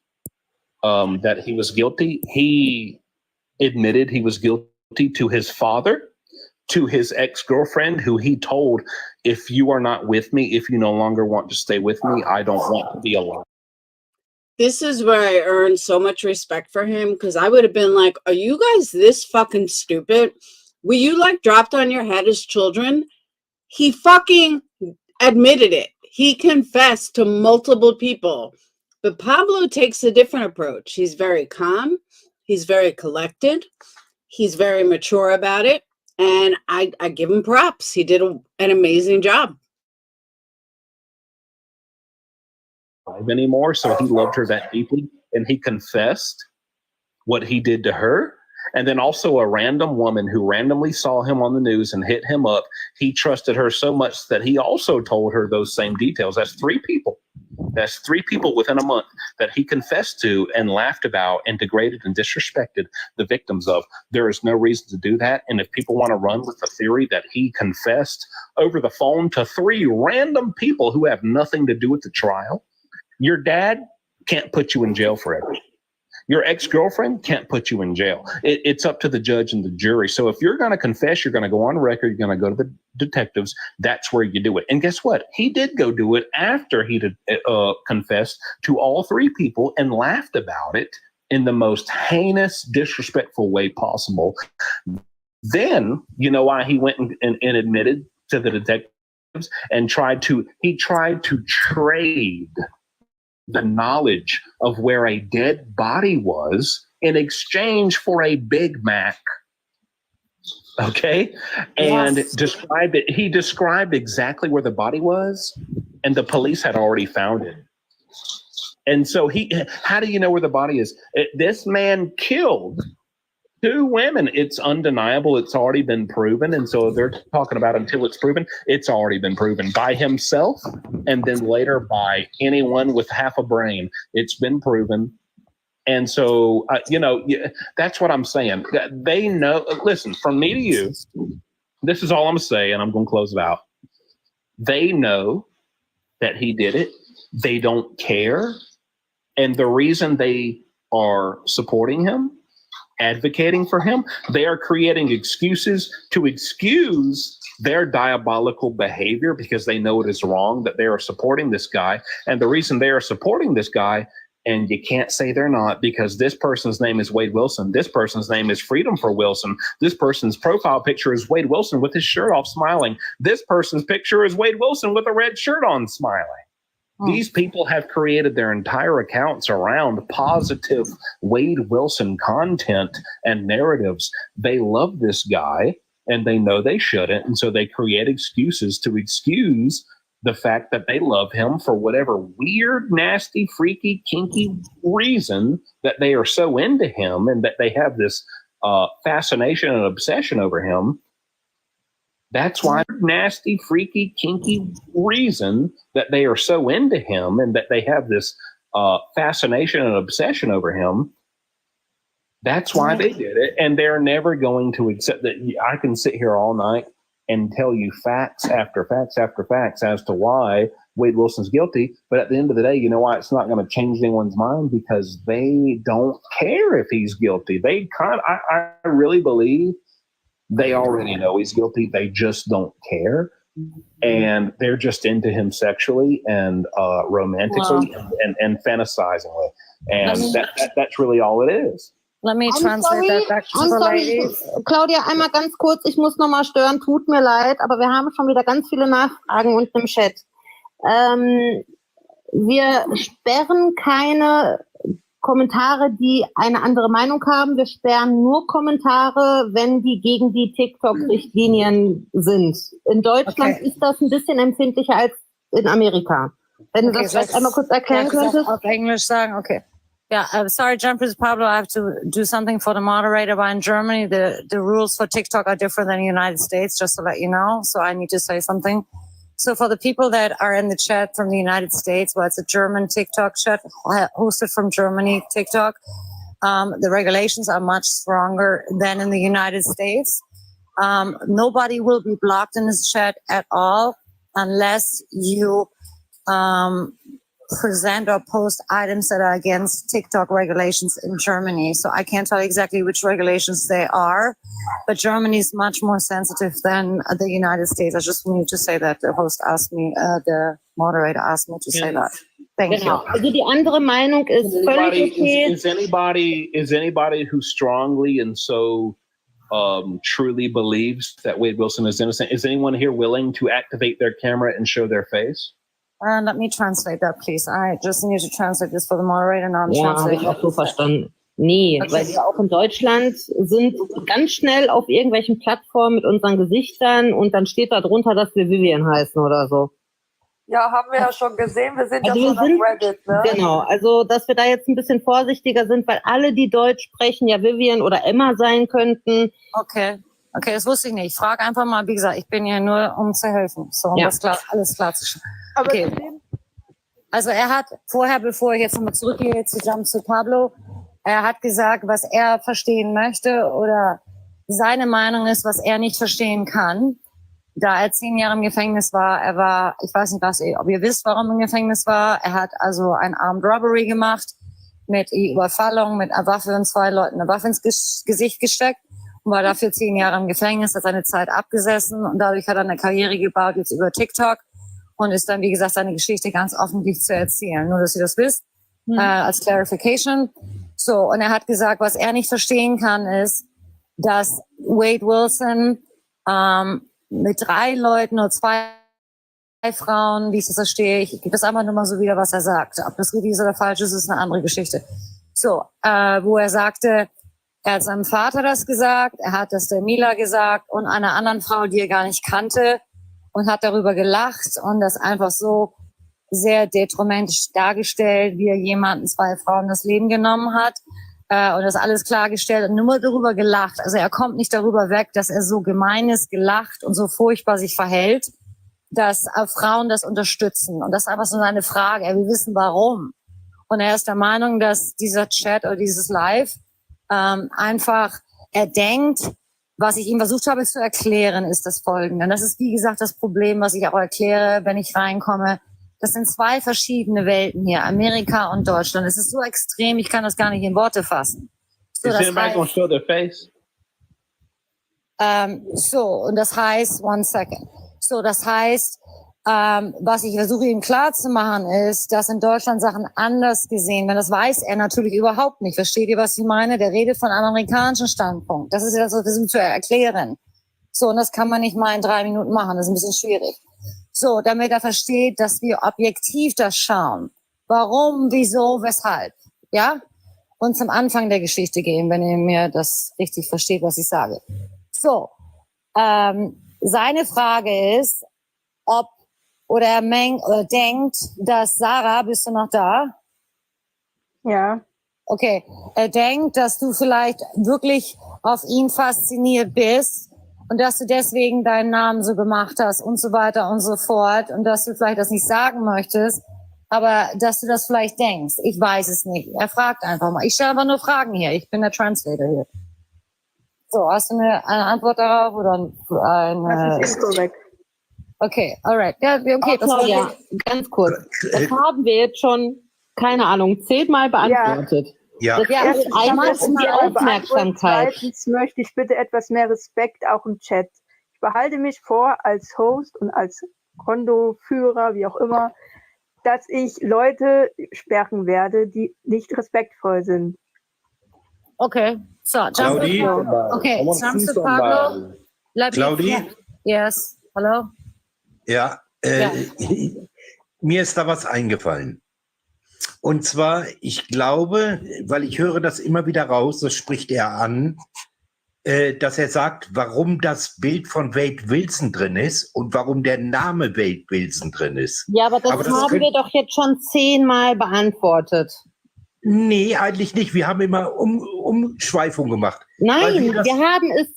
that he was guilty. He admitted he was guilty to his father, to his ex-girlfriend, who he told, if you are not with me, if you no longer want to stay with me, I don't want to be alive. This is where I earned so much respect for him, because I would have been like, are you guys this fucking stupid? Were you like dropped on your head as children? He fucking admitted it. He confessed to multiple people. But Pablo takes a different approach. He's very calm. He's very collected. He's very mature about it. And I give him props. He did an amazing job. Anymore, so he loved her that deeply, and he confessed what he did to her. And then also a random woman who randomly saw him on the news and hit him up, he trusted her so much that he also told her those same details. That's three people within a month that he confessed to and laughed about and degraded and disrespected the victims of. There is no reason to do that. And if people want to run with the theory that he confessed over the phone to three random people who have nothing to do with the trial, your dad can't put you in jail forever. Your ex-girlfriend can't put you in jail. It's up to the judge and the jury. So if you're going to confess, you're going to go on record, you're going to go to the detectives. That's where you do it. And guess what? He did go do it after he did, confessed to all three people and laughed about it in the most heinous, disrespectful way possible. Then, you know why he went and admitted to the detectives and tried to trade the knowledge of where a dead body was in exchange for a Big Mac. Okay? And described it. He described exactly where the body was, and the police had already found it. And so how do you know where the body is? This man killed two women. It's undeniable. It's already been proven. And so they're talking about until it's proven. It's already been proven by himself and then later by anyone with half a brain. It's been proven. And so, that's what I'm saying. They know. Listen, from me to you, this is all I'm saying, and I'm going to close it out. They know that he did it. They don't care. And the reason they are supporting him, advocating for him, they are creating excuses to excuse their diabolical behavior because they know it is wrong, that they are supporting this guy. And the reason they are supporting this guy, and you can't say they're not, because this person's name is Wade Wilson. This person's name is Freedom for Wilson. This person's profile picture is Wade Wilson with his shirt off smiling. This person's picture is Wade Wilson with a red shirt on smiling. These people have created their entire accounts around positive Wade Wilson content and narratives. They love this guy and they know they shouldn't. And so they create excuses to excuse the fact that they love him for whatever weird, nasty, freaky, kinky reason that they are so into him and that they have this fascination and obsession over him. That's why nasty, freaky, kinky reason that they are so into him and that they have this fascination and obsession over him. That's why they did it. And they're never going to accept that. I can sit here all night and tell you facts after facts after facts as to why Wade Wilson's guilty. But at the end of the day, you know why it's not going to change anyone's mind? Because they don't care if he's guilty. I really believe they already know he's guilty. They just don't care. And they're just into him sexually and romantically and fantasizing with. And that's really all it is. Let me translate that back to the ladies. Claudia, einmal ganz kurz, ich muss nochmal stören, tut mir leid, aber wir haben schon wieder ganz viele Nachfragen unten im Chat. Wir sperren keine Kommentare, die eine andere Meinung haben. Wir sperren nur Kommentare, wenn die gegen die TikTok-Richtlinien sind. In Deutschland ist das ein bisschen empfindlicher als in Amerika. Wenn du das vielleicht einmal kurz erklären könntest. Auf Englisch sagen, okay. Yeah, sorry, Jumpers Pablo, I have to do something for the moderator. But in Germany, the rules for TikTok are different than the United States, just to let you know. So I need to say something. So for the people that are in the chat from the United States, well, it's a German TikTok chat hosted from Germany, TikTok. The regulations are much stronger than in the United States. Nobody will be blocked in this chat at all unless you present or post items that are against TikTok regulations in Germany. So I can't tell exactly which regulations they are, but Germany is much more sensitive than the United States. I just need to say that the host asked me, the moderator asked me to say that. Thank Genau. you. Also die andere Meinung ist völlig okay. Is anybody who strongly and so truly believes that Wade Wilson is innocent? Is anyone here willing to activate their camera and show their face? Let me translate that, please. I just need to translate this for the moderator. Now I'm Ja, habe ich translating. auch so verstanden. Nee, Okay. weil wir auch in Deutschland sind ganz schnell auf irgendwelchen Plattformen mit unseren Gesichtern und dann steht da drunter, dass wir Vivian heißen oder so. Ja, haben wir ja schon gesehen. Wir sind Also ja wir schon sind, auf Reddit, ne? genau, also dass wir da jetzt ein bisschen vorsichtiger sind, weil alle, die Deutsch sprechen, ja Vivian oder Emma sein könnten. Okay, das wusste ich nicht. Ich frage einfach mal, wie gesagt, ich bin hier nur, um zu helfen. So, um Ja. das alles klar zu stellen. Aber Okay. zudem, Also er hat vorher, bevor ich jetzt nochmal zurückgehe, zusammen zu Pablo, er hat gesagt, was er verstehen möchte oder seine Meinung ist, was er nicht verstehen kann. Da er 10 Jahre im Gefängnis war, ich weiß nicht, ob ihr wisst, warum er im Gefängnis war. Er hat also ein Armed Robbery gemacht mit Überfallung, mit einer Waffe und 2 Leuten eine Waffe ins Gesicht gesteckt und war dafür 10 Jahre im Gefängnis, hat seine Zeit abgesessen und dadurch hat er eine Karriere gebaut jetzt über TikTok und ist dann, wie gesagt, seine Geschichte ganz öffentlich zu erzählen. Nur, dass ihr das wisst, als Clarification. So, und er hat gesagt, was er nicht verstehen kann, ist, dass Wade Wilson mit 3 Leuten oder 2 Frauen, wie ich das verstehe, ich gebe das einfach nur mal so wieder, was er sagt. Ob das richtig ist oder falsch ist, ist eine andere Geschichte. So, wo er sagte, er hat seinem Vater das gesagt, er hat das der Mila gesagt und einer anderen Frau, die er gar nicht kannte und hat darüber gelacht und das einfach so sehr detrimentisch dargestellt, wie er jemanden, 2 Frauen das Leben genommen hat. Und das alles klargestellt und nur darüber gelacht. Also er kommt nicht darüber weg, dass er so gemein ist, gelacht und so furchtbar sich verhält, dass Frauen das unterstützen. Und das ist einfach so eine Frage. Er will wissen, warum. Und er ist der Meinung, dass dieser Chat oder dieses Live einfach, er denkt, was ich ihm versucht habe zu erklären, ist das Folgende. Und das ist, wie gesagt, das Problem, was ich auch erkläre, wenn ich reinkomme. Das sind 2 verschiedene Welten hier, Amerika und Deutschland. Es ist so extrem, ich kann das gar nicht in Worte fassen. So, Is anybody gonna show their face? Und das heißt, one second. So, das heißt, was ich versuche ihm klar zu machen, ist, dass in Deutschland Sachen anders gesehen werden. Das weiß er natürlich überhaupt nicht. Versteht ihr, was ich meine? Der redet von einem amerikanischen Standpunkt. Das ist ja das, was wir versuchen zu erklären. So, und das kann man nicht mal in 3 Minuten machen. Das ist ein bisschen schwierig. So, damit er versteht, dass wir objektiv das schauen. Warum, wieso, weshalb. Ja? Und zum Anfang der Geschichte gehen, wenn ihr mir das richtig versteht, was ich sage. So, seine Frage ist, ob oder er denkt, dass Sarah, bist du noch da? ja. Okay, er denkt, dass du vielleicht wirklich auf ihn fasziniert bist und dass du deswegen deinen Namen so gemacht hast und so weiter und so fort und dass du vielleicht das nicht sagen möchtest, aber dass du das vielleicht denkst. Ich weiß es nicht. Er fragt einfach mal. Ich stelle aber nur Fragen hier. Ich bin der Translator hier. So, hast du eine Antwort darauf oder eine? Das ist inkorrekt. Okay, alright. Ja, okay, das war Claudia, ganz kurz. Das haben wir jetzt schon, keine Ahnung, 10-mal beantwortet. Ja. Das Ja, ist Ich habe einmal das um die beantwortet. Aufmerksamkeit. Zweitens möchte ich bitte etwas mehr Respekt auch im Chat. Ich behalte mich vor als Host und als Kondoführer, wie auch immer, dass ich Leute sperren werde, die nicht respektvoll sind. Okay, so, jump Claudie? to Pablo. Okay, jump to Pablo. Claudie? Yes, hello? Ja, mir ist da was eingefallen. Und zwar, ich glaube, weil ich höre das immer wieder raus, das spricht er an, dass er sagt, warum das Bild von Wade Wilson drin ist und warum der Name Wade Wilson drin ist. Ja, aber das haben wir doch jetzt schon 10-mal beantwortet. Nee, eigentlich nicht. Wir haben immer Umschweifung gemacht. Nein, wir haben es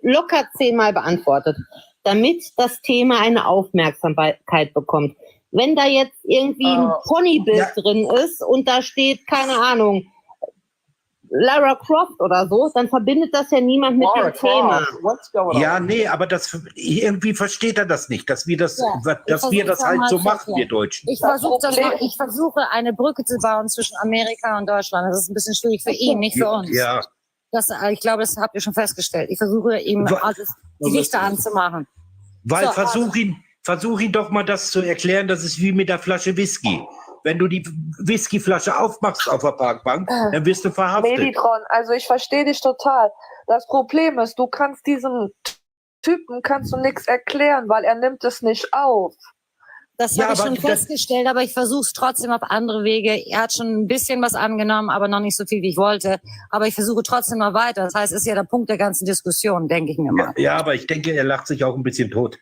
locker 10-mal beantwortet, damit das Thema eine Aufmerksamkeit bekommt. Wenn da jetzt irgendwie ein Ponybild drin ist und da steht, keine Ahnung, Lara Croft oder so, dann verbindet das ja niemand mit dem Thema. Ja, nee, aber irgendwie versteht er das nicht, dass wir das, dass wir das halt so machen, wir Deutschen. Ich versuche eine Brücke zu bauen zwischen Amerika und Deutschland. Das ist ein bisschen schwierig für ihn, nicht für uns. Ja. Ich glaube, das habt ihr schon festgestellt. Ich versuche ihm alles die Lichter anzumachen. Weil So, versuch ihn doch mal das zu erklären, das ist wie mit der Flasche Whisky. Wenn du die Whiskyflasche aufmachst auf der Parkbank, dann wirst du verhaftet. Meditron, also ich verstehe dich total. Das Problem ist, du kannst diesem Typen nichts erklären, weil er nimmt es nicht auf. Das habe ich schon festgestellt, aber ich versuche es trotzdem auf andere Wege. Er hat schon ein bisschen was angenommen, aber noch nicht so viel, wie ich wollte. Aber ich versuche trotzdem mal weiter. Das heißt, ist ja der Punkt der ganzen Diskussion, denke ich mir mal. Ja, aber ich denke, er lacht sich auch ein bisschen tot.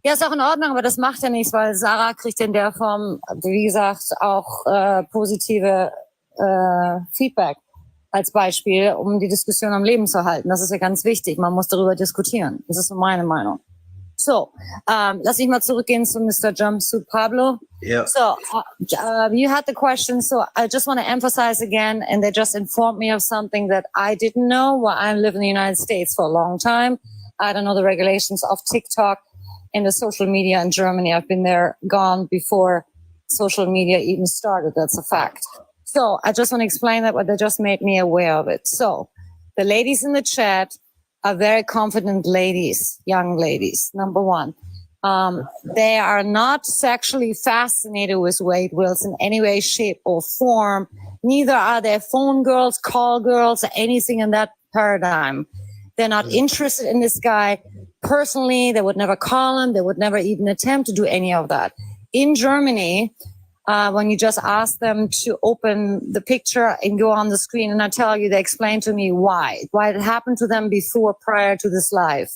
Ja, ist auch in Ordnung, aber das macht ja nichts, weil Sarah kriegt in der Form, wie gesagt, auch positive Feedback als Beispiel, um die Diskussion am Leben zu halten. Das ist ja ganz wichtig. Man muss darüber diskutieren. Das ist so meine Meinung. So, lass mich mal zurückgehen zu Mr. Jumpsuit Pablo. Yeah. So, you had the question, so I just want to emphasize again, and they just informed me of something that I didn't know. Well, I live in the United States for a long time. I don't know the regulations of TikTok and the social media in Germany. I've been there, gone before social media even started. That's a fact. So I just want to explain that, but they just made me aware of it. So the ladies in the chat are very confident ladies, young ladies, number one. They are not sexually fascinated with Wade Wilson in any way, shape, or form. Neither are they phone girls, call girls, or anything in that paradigm. They're not interested in this guy personally. They would never call him. They would never even attempt to do any of that. In Germany, when you just ask them to open the picture and go on the screen, and I tell you, they explain to me why it happened to them before, prior to this live.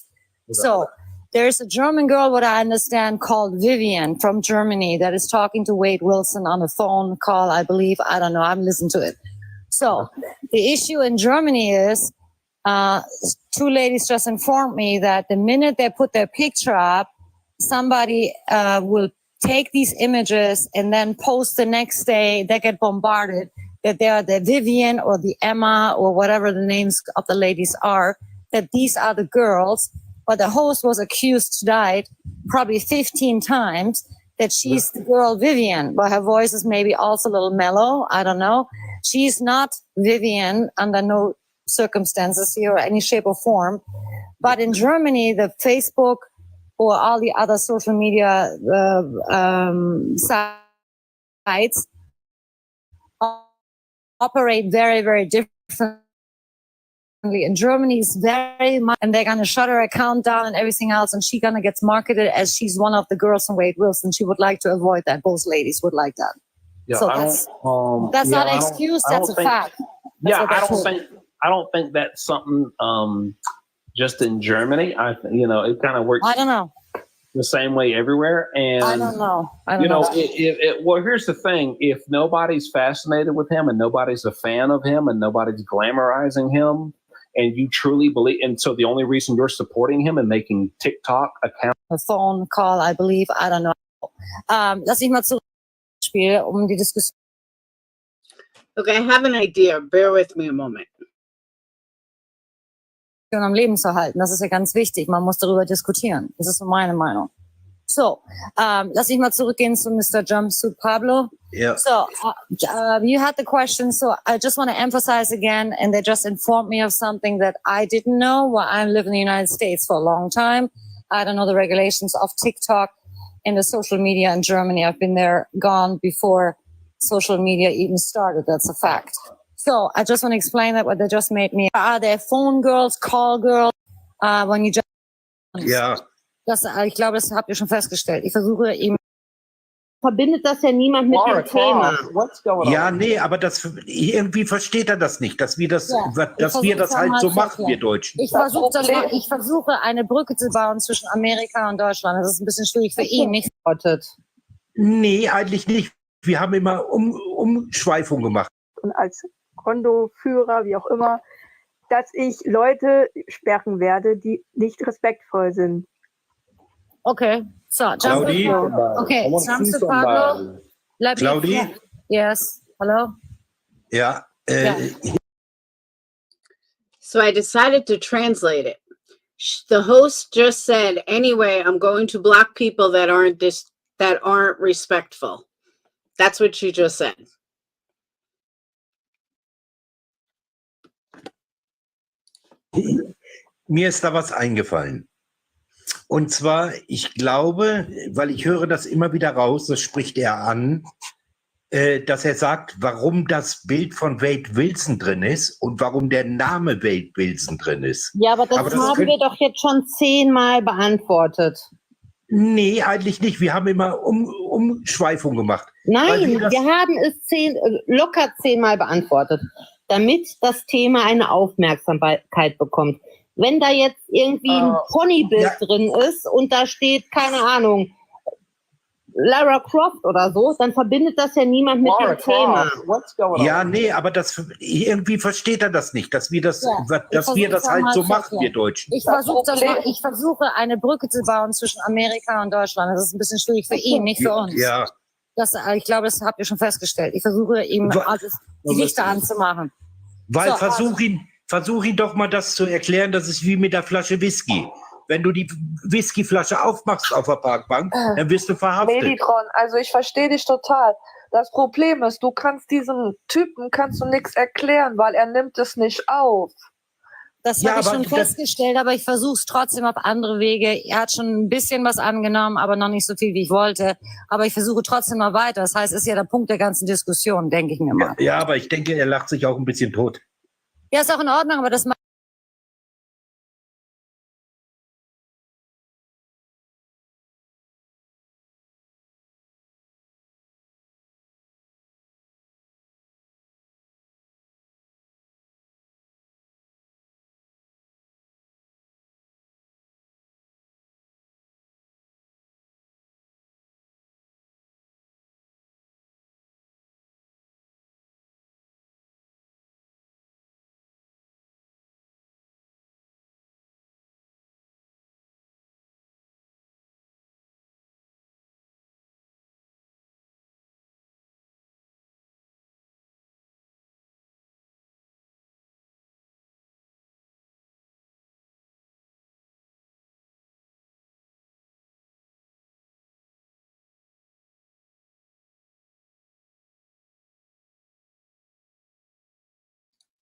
So there's a German girl, what I understand, called Vivian from Germany that is talking to Wade Wilson on a phone call, I believe. I don't know. I haven't listened to it. So the issue in Germany is, two ladies just informed me that the minute they put their picture up, somebody will take these images and then post the next day. They get bombarded that they are the Vivian or the Emma or whatever the names of the ladies are, that these are the girls. But the host was accused tonight probably 15 times that she's the girl Vivian, but her voice is maybe also a little mellow. I don't know. She's not Vivian under no circumstances here or any shape or form. But in Germany, the Facebook or all the other social media sites operate very, very differently. In Germany, is very much, and they're going to shut her account down and everything else, and she's going to get marketed as she's one of the girls from Wade Wilson. She would like to avoid that. Both ladies would like that. Yeah, so that's not an excuse. That's a fact. Yeah, I don't think that's something just in Germany. It kind of works. I don't know. The same way everywhere. And I don't know. Well, here's the thing. If nobody's fascinated with him and nobody's a fan of him and nobody's glamorizing him and you truly believe, and so the only reason you're supporting him and making TikTok accounts. A phone call, I believe. I don't know. Lass mich mal zurückspielen, die Diskussion. Okay, I have an idea. Bear with me a moment. Am Leben zu halten. Das ist ja ganz wichtig. Man muss darüber diskutieren. Das ist so meine Meinung. So, lass mich mal zurückgehen zu Mr. Jumpsuit Pablo. Yeah. So, you had the question, so I just want to emphasize again, and they just informed me of something that I didn't know. Well, I live in the United States for a long time. I don't know the regulations of TikTok and the social media in Germany. I've been there, gone before social media even started. That's a fact. So I just want to explain that, what they just made me. Are they phone girls, call girls? When you just Ja. ich glaube, das habt ihr schon festgestellt. Ich versuche ihm. Verbindet das ja niemand mit dem Thema. Ja, nee, aber irgendwie versteht er das nicht, dass wir das halt so machen, wir Deutschen. Ich versuche eine Brücke zu bauen zwischen Amerika und Deutschland. Das ist ein bisschen schwierig für ihn, nicht? Nee, eigentlich nicht. Wir haben immer Umschweifung gemacht. Und als Kondoführer, wie auch immer, dass ich Leute sperren werde, die nicht respektvoll sind. Okay, so Claudie? Okay, Jumpsuit Pablo. Claudie? Yes, hello? Ja, So I decided to translate it. The host just said, anyway, I'm going to block people that aren't respectful. That's what she just said. Mir ist da was eingefallen. Und zwar, ich glaube, weil ich höre das immer wieder raus, das spricht er an, dass er sagt, warum das Bild von Wade Wilson drin ist und warum der Name Wade Wilson drin ist. Ja, aber das haben wir doch jetzt schon 10-mal beantwortet. Nee, eigentlich nicht. Wir haben immer Umschweifung gemacht. Nein, wir haben es locker 10-mal beantwortet, damit das Thema eine Aufmerksamkeit bekommt. Wenn da jetzt irgendwie ein Ponybild drin ist und da steht, keine Ahnung, Lara Croft oder so, dann verbindet das ja niemand mit dem Thema. Ja, nee, aber irgendwie versteht er das nicht, dass wir das, dass wir das halt so machen, wir Deutschen. Ich versuche eine Brücke zu bauen zwischen Amerika und Deutschland. Das ist ein bisschen schwierig für ihn, nicht für uns. Ja. Ich glaube, das habt ihr schon festgestellt. Ich versuche ihm alles die Lichter anzumachen. Weil versuch ihn doch mal das zu erklären, das ist wie mit der Flasche Whisky. Wenn du die Whiskyflasche aufmachst auf der Parkbank, dann wirst du verhaftet. Melitron, also ich verstehe dich total. Das Problem ist, du kannst diesem Typen nichts erklären, weil er nimmt es nicht auf. Das habe ich schon festgestellt, aber ich versuche es trotzdem auf andere Wege. Er hat schon ein bisschen was angenommen, aber noch nicht so viel, wie ich wollte. Aber ich versuche trotzdem mal weiter. Das heißt, es ist ja der Punkt der ganzen Diskussion, denke ich mir mal. Ja, aber ich denke, er lacht sich auch ein bisschen tot. Ja, ist auch in Ordnung, aber das macht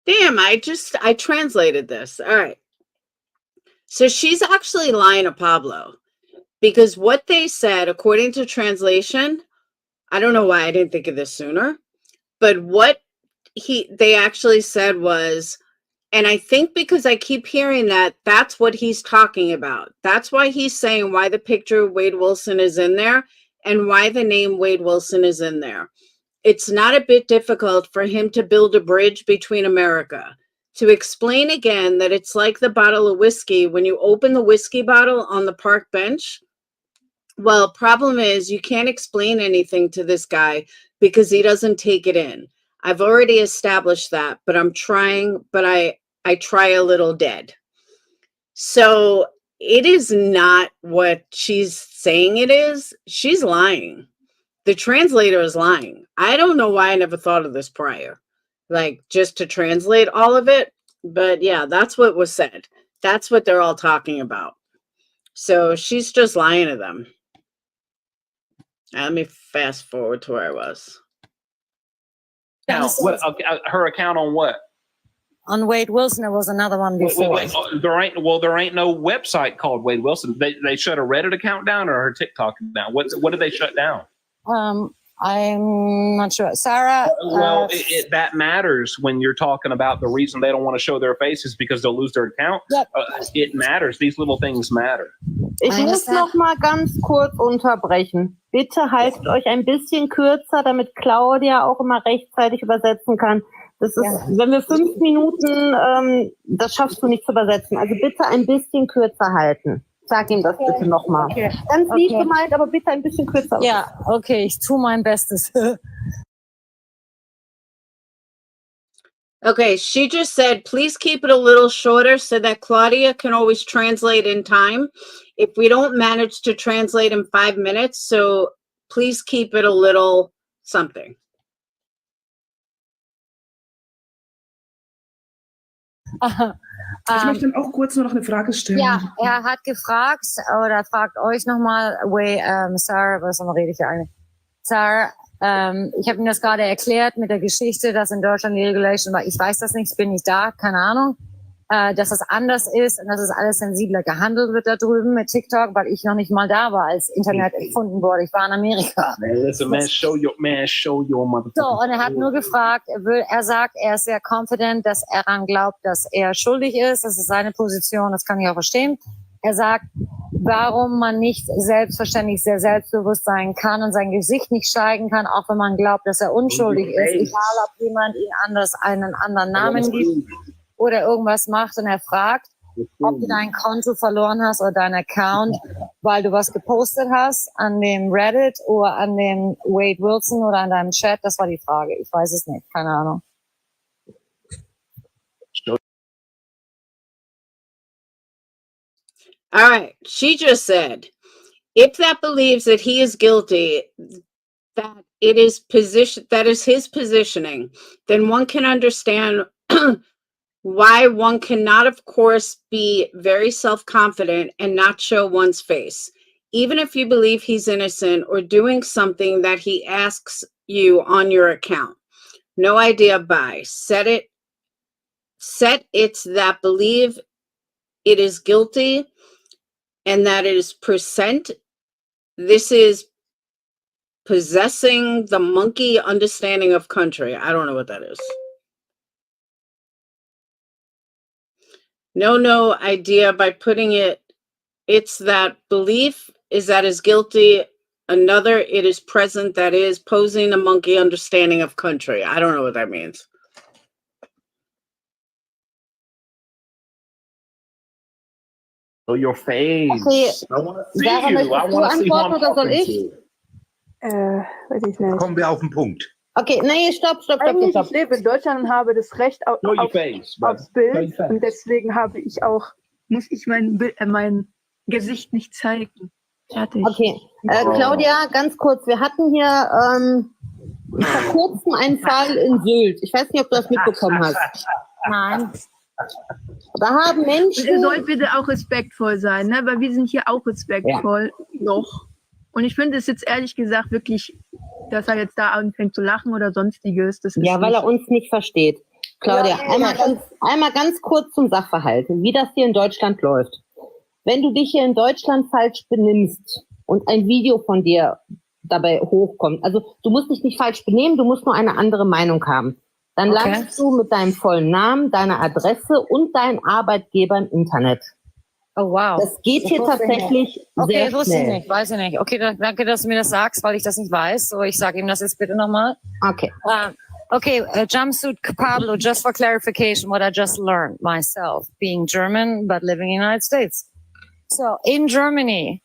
Damn, I translated this. All right. So she's actually lying to Pablo because what they said, according to translation, I don't know why I didn't think of this sooner, but what they actually said was, and I think because I keep hearing that's what he's talking about. That's why he's saying why the picture of Wade Wilson is in there and why the name Wade Wilson is in there. It's not a bit difficult for him to build a bridge between America. To explain again that it's like the bottle of whiskey. When you open the whiskey bottle on the park bench, well, problem is you can't explain anything to this guy because he doesn't take it in. I've already established that, but I'm trying, but I try a little dead. So it is not what she's saying it is. She's lying. The translator is lying. I don't know why I never thought of this prior, like just to translate all of it. But yeah, that's what was said. That's what they're all talking about. So she's just lying to them. Let me fast forward to where I was. Now, her account on what? On Wade Wilson, there was another one before. Wait, there ain't no website called Wade Wilson. They shut a Reddit account down or her TikTok down. What did they shut down? I'm not sure. Sarah? That matters when you're talking about the reason they don't want to show their faces because they'll lose their account. Yep. It matters. These little things matter. Ich muss noch mal ganz kurz unterbrechen. Bitte haltet euch ein bisschen kürzer, damit Claudia auch immer rechtzeitig übersetzen kann. Das ist, wenn wir 5 Minuten, das schaffst du nicht zu übersetzen. Also bitte ein bisschen kürzer halten. Sag ihm das bitte nochmal. Okay. Ganz lieb gemeint, aber bitte ein bisschen kürzer. Ja, okay, ich tue mein Bestes. Okay, she just said, please keep it a little shorter so that Claudia can always translate in time. If we don't manage to translate in 5 minutes, so please keep it a little something. Ich möchte auch kurz nur noch eine Frage stellen. Ja, er hat gefragt, oder fragt euch nochmal, Sarah, was rede ich hier eigentlich? Sarah, ich habe ihm das gerade erklärt mit der Geschichte, dass in Deutschland die Regulation war. Ich weiß das nicht, ich bin nicht da, keine Ahnung. Dass das anders ist und dass es alles sensibler gehandelt wird da drüben mit TikTok, weil ich noch nicht mal da war, als Internet erfunden wurde. Ich war in Amerika. Listen, man, show your motherfucking. So, und er hat nur gefragt, er sagt, er ist sehr confident, dass er daran glaubt, dass er schuldig ist. Das ist seine Position, das kann ich auch verstehen. Er sagt, warum man nicht selbstverständlich sehr selbstbewusst sein kann und sein Gesicht nicht zeigen kann, auch wenn man glaubt, dass er unschuldig ist, egal ob jemand ihn einen anderen Namen gibt oder irgendwas macht, und er fragt, ob du dein Konto verloren hast oder dein Account, weil du was gepostet hast an dem Reddit oder an dem Wade Wilson oder an deinem Chat. Das war die Frage. Ich weiß es nicht. Keine Ahnung. All right. She just said, if that believes that he is guilty, that it is that is his positioning, then one can understand why one cannot, of course, be very self-confident and not show one's face, even if you believe he's innocent or doing something that he asks you on your account. No idea by. Set it's that believe it is guilty and that it is percent. This is possessing the monkey understanding of country. I don't know what that is. No idea by putting it's that belief is that is guilty. Another, it is present, that is posing a monkey understanding of country. I don't know what that means. Show your face. Okay. I want to see Sarah, you. I möchtest du want to see who I'm antworten oder soll talking ich? to. Weiß ich nicht. Kommen wir auf den Punkt. Okay, nee, stopp. Eigentlich, ich lebe in Deutschland und habe das Recht Show your aufs face. Bild, und deswegen muss ich mein Gesicht nicht zeigen. Fertig. Okay, Claudia, ganz kurz. Wir hatten hier vor kurzem einen Fall in Sylt. Ich weiß nicht, ob du das mitbekommen hast. Nein. Da haben Menschen... Ihr sollt bitte auch respektvoll sein, ne? Weil wir sind hier auch respektvoll noch. Und ich finde es jetzt ehrlich gesagt wirklich, dass er jetzt da anfängt zu lachen oder sonstiges. Das ist Ja, weil er uns nicht versteht. Claudia, Ja, einmal ganz kurz zum Sachverhalt, wie das hier in Deutschland läuft. Wenn du dich hier in Deutschland falsch benimmst und ein Video von dir dabei hochkommt, also du musst dich nicht falsch benehmen, du musst nur eine andere Meinung haben. Dann landest du mit deinem vollen Namen, deiner Adresse und deinem Arbeitgeber im Internet. Oh, wow. Das geht hier tatsächlich sehr das wusste ich schnell. nicht, weiß ich nicht. Okay, danke, dass du mir das sagst, weil ich das nicht weiß. So, ich sage ihm das jetzt bitte nochmal. Okay. Jumpsuit Pablo, just for clarification, what I just learned myself, being German, but living in the United States. So, in Germany,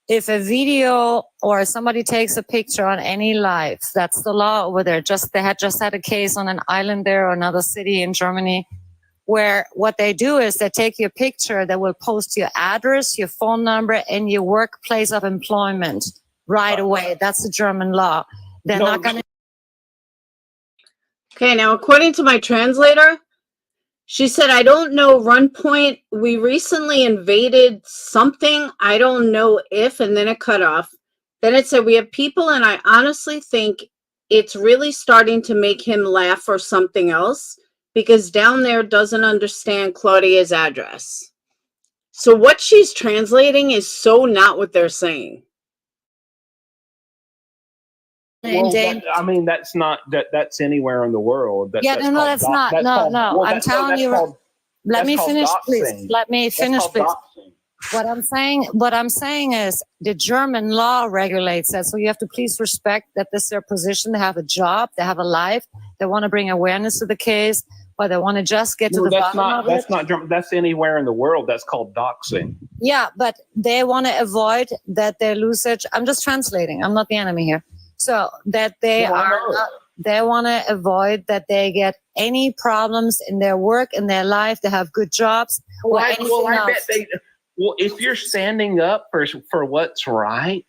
if a video or somebody takes a picture on any live, that's the law over there. They had just had a case on an island there or another city in Germany, where what they do is they take your picture, they will post your address, your phone number, and your workplace of employment right away. That's the German law. They're not going to... Okay, now according to my translator, she said, I don't know, Run Point, we recently invaded something, I don't know if, and then it cut off. Then it said, we have people, and I honestly think it's really starting to make him laugh or something else, because down there doesn't understand Claudia's address. So what she's translating is so not what they're saying. Well, I mean, that's not that's anywhere in the world. That's not. No. I'm telling you. Let me finish, please. Let me finish, please. What I'm saying is the German law regulates that. So you have to please respect that this is their position. They have a job. They have a life. They want to bring awareness to the case, but they want to just get to the bottom of it. That's not German. That's anywhere in the world. That's called doxing. Yeah, but they want to avoid that they lose it. I'm just translating. I'm not the enemy here. So that they they want to avoid that they get any problems in their work, in their life. They have good jobs or anything else. Well, if you're standing up for what's right.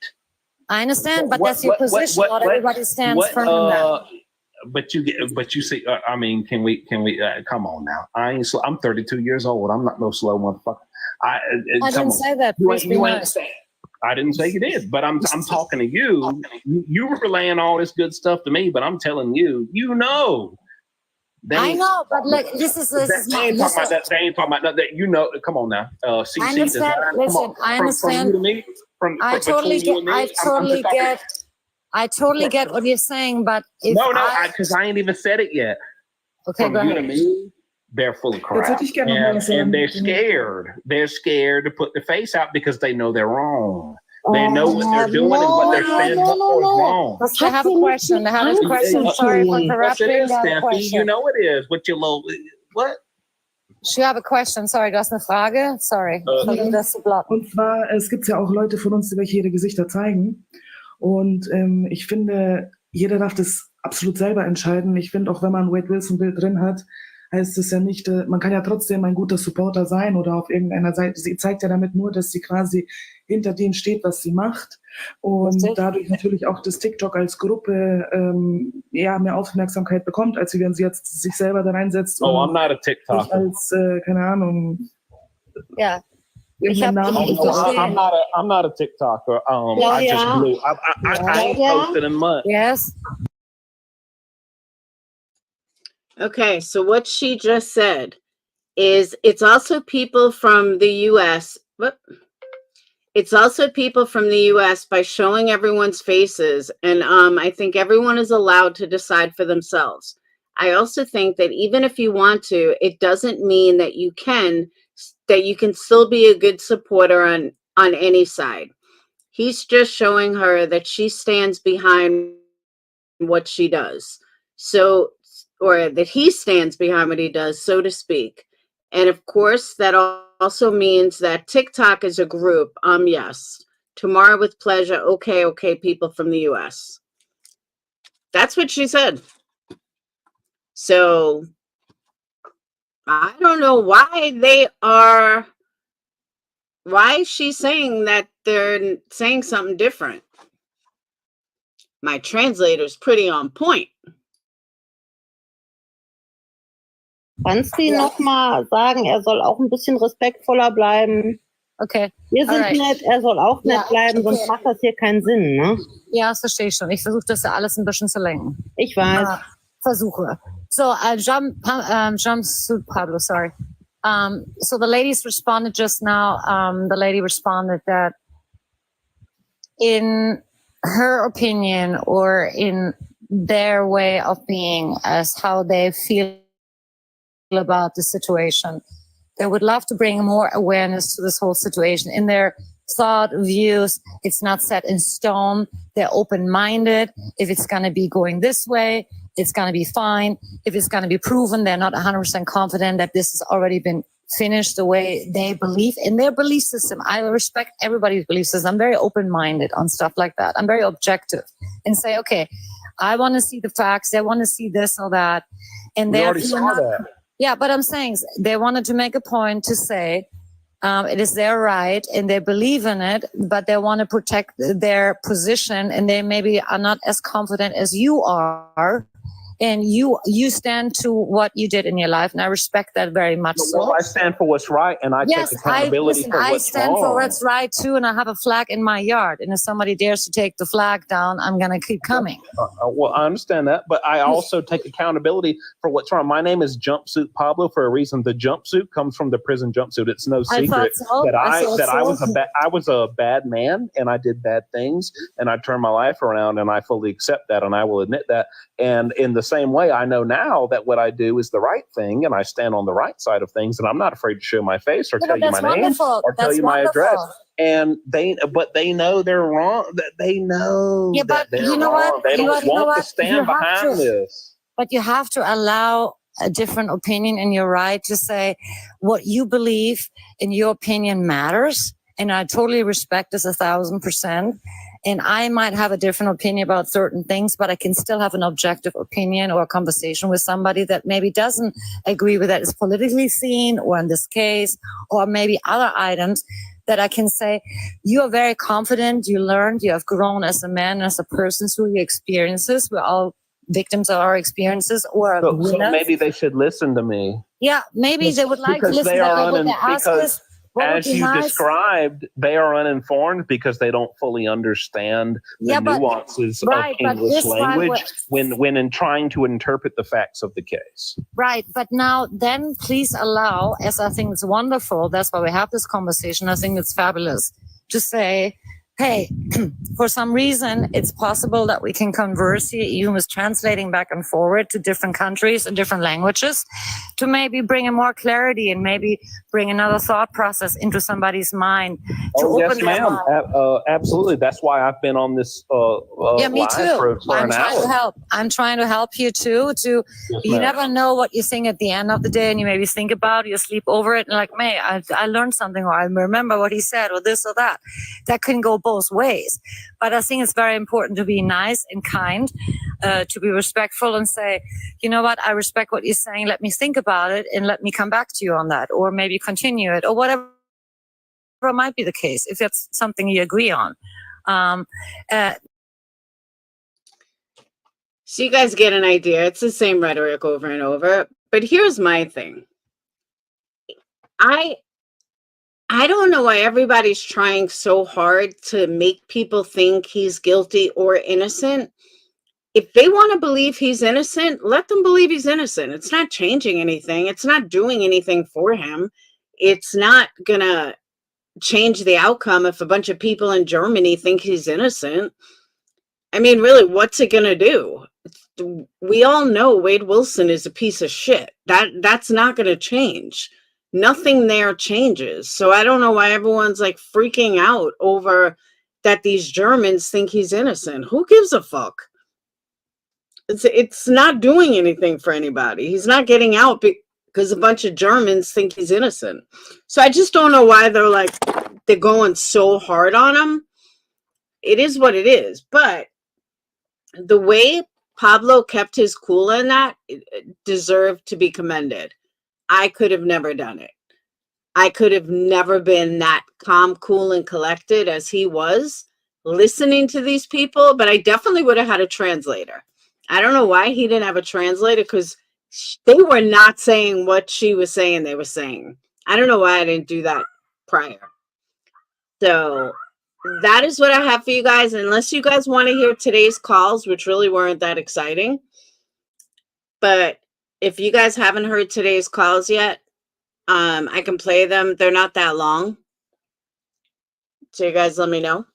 I understand, but that's your position. Not everybody stands firm in that. but you see, I mean, can we? Come on now. I'm 32 years old. I'm not no slow motherfucker. I didn't say that. Please be nice. I didn't say you did, but I'm talking to you. You were relaying all this good stuff to me, but I'm telling you, I know, but like this is they ain't talking about that. They ain't talking about that. Come on now. CC I understand. design. Listen, I understand. From you to me, I totally get. I totally get what you're saying, but if because I ain't even said it yet. Okay, from go you ahead. to me, they're full of crap, and they're scared. They're scared to put the face out because they know they're wrong. They know what they're doing and what they're standing for is wrong. I have a question. Sorry for interrupting. Yes, it is, Stampy. You know it is. With your little what? You have a question. Sorry, du hast eine Frage. Sorry. Und zwar, es gibt ja auch Leute von uns, die welche ihre Gesichter zeigen. Und ich finde, jeder darf das absolut selber entscheiden. Ich finde, auch wenn man ein Wade Wilson-Bild drin hat, heißt es ja nicht, man kann ja trotzdem ein guter Supporter sein oder auf irgendeiner Seite. Sie zeigt ja damit nur, dass sie quasi hinter dem steht, was sie macht. Und dadurch natürlich auch das TikTok als Gruppe mehr Aufmerksamkeit bekommt, als wenn sie jetzt sich selber da reinsetzt. I'm not a TikToker. Als, keine Ahnung. Ja. I'm not a TikToker. I just blew. I ain't posted in months. Yes. Okay, so what she just said is it's also people from the US. It's also people from the US by showing everyone's faces. And I think everyone is allowed to decide for themselves. I also think that even if you want to, it doesn't mean that you can still be a good supporter on any side. He's just showing her that she stands behind what she does. So, or that he stands behind what he does, so to speak. And of course, that also means that TikTok is a group. Yes. Tomorrow with pleasure. Okay, people from the US. That's what she said. So I don't know why she's saying that they're saying something different. My translator's pretty on point. Kannst du noch mal sagen, er soll auch ein bisschen respektvoller bleiben? Okay. Wir sind nett, er soll auch nett bleiben, sonst macht das hier keinen Sinn, ne? Ja, das verstehe ich schon. Ich versuche das ja alles ein bisschen zu lenken. Ich weiß. Versuche. So, jump to Pablo, sorry. So the ladies responded just now. The lady responded that in her opinion or in their way of being as how they feel about the situation, they would love to bring more awareness to this whole situation in their thought, views. It's not set in stone. They're open-minded. If it's going to be going this way, it's going to be fine. If it's going to be proven, they're not 100% confident that this has already been finished the way they believe in their belief system. I respect everybody's belief system. I'm very open-minded on stuff like that. I'm very objective and say, okay, I want to see the facts. They want to see this or that. And they already saw that. Yeah, but I'm saying they wanted to make a point to say it is their right and they believe in it, but they want to protect their position and they maybe are not as confident as you are. And you stand to what you did in your life, and I respect that very much. Well, I stand for what's right, and I take accountability for what's wrong. I stand for what's right too, and I have a flag in my yard. And if somebody dares to take the flag down, I'm going to keep coming. Well, I understand that, but I also take accountability for what's wrong. My name is Jumpsuit Pablo for a reason. The jumpsuit comes from the prison jumpsuit. It's no secret that I was a bad man, and I did bad things, and I turned my life around, and I fully accept that, and I will admit that. And in the same way, I know now that what I do is the right thing, and I stand on the right side of things, and I'm not afraid to show my face or tell you my name or tell you my address. And they know they're wrong. That they know. Yeah, but that you know wrong. what? They don't want to stand behind this. But you have to allow a different opinion, and you're right to say what you believe in your opinion matters. And I totally respect this 1,000%. And I might have a different opinion about certain things, but I can still have an objective opinion or a conversation with somebody that maybe doesn't agree with that is politically seen, or in this case, or maybe other items that I can say, you are very confident, you learned, you have grown as a man, as a person through your experiences. We're all victims of our experiences or So winners. maybe they should listen to me. Yeah, maybe they would like to Because listen. they are What they ask because is, what would as be you nice? described, they are uninformed because they don't fully understand the Yeah, but- nuances right, of but English this why language when in trying to interpret the facts of the case. Right. But now then please allow, as I think it's wonderful, that's why we have this conversation. I think it's fabulous to say, hey, for some reason, it's possible that we can converse here, even with translating back and forward to different countries and different languages to maybe bring in more clarity and maybe bring another thought process into somebody's mind. To Oh, yes, open their ma'am. mind. Absolutely. That's why I've been on this Yeah, me live too. for I'm an trying hour. to help. I'm trying to help you too. You ma'am. never know what you think at the end of the day, and you maybe think about it, you sleep over it, and like, man, I learned something, or I remember what he said, or this or that. That can go both ways. But I think it's very important to be nice and kind, to be respectful and say, you know what, I respect what you're saying. Let me think about it and let me come back to you on that, or maybe continue it, or whatever might be the case, if that's something you agree on. So you guys get an idea. It's the same rhetoric over and over. But here's my thing. I don't know why everybody's trying so hard to make people think he's guilty or innocent. If they want to believe he's innocent, let them believe he's innocent. It's not changing anything. It's not doing anything for him. It's not going to change the outcome if a bunch of people in Germany think he's innocent. I mean, really, what's it going to do? We all know Wade Wilson is a piece of shit. That's not going to change. Nothing there changes. So I don't know why everyone's like freaking out over that these Germans think he's innocent. Who gives a fuck? It's not doing anything for anybody. He's not getting out because a bunch of Germans think he's innocent. So I just don't know why they're going so hard on him. It is what it is. But the way Pablo kept his cool in that deserved to be commended. I could have never done it. I could have never been that calm, cool, and collected as he was listening to these people, but I definitely would have had a translator. I don't know why he didn't have a translator, because they were not saying what she was saying they were saying. I don't know why I didn't do that prior. So that is what I have for you guys. Unless you guys want to hear today's calls, which really weren't that exciting. But if you guys haven't heard today's calls yet, I can play them. They're not that long. So you guys let me know.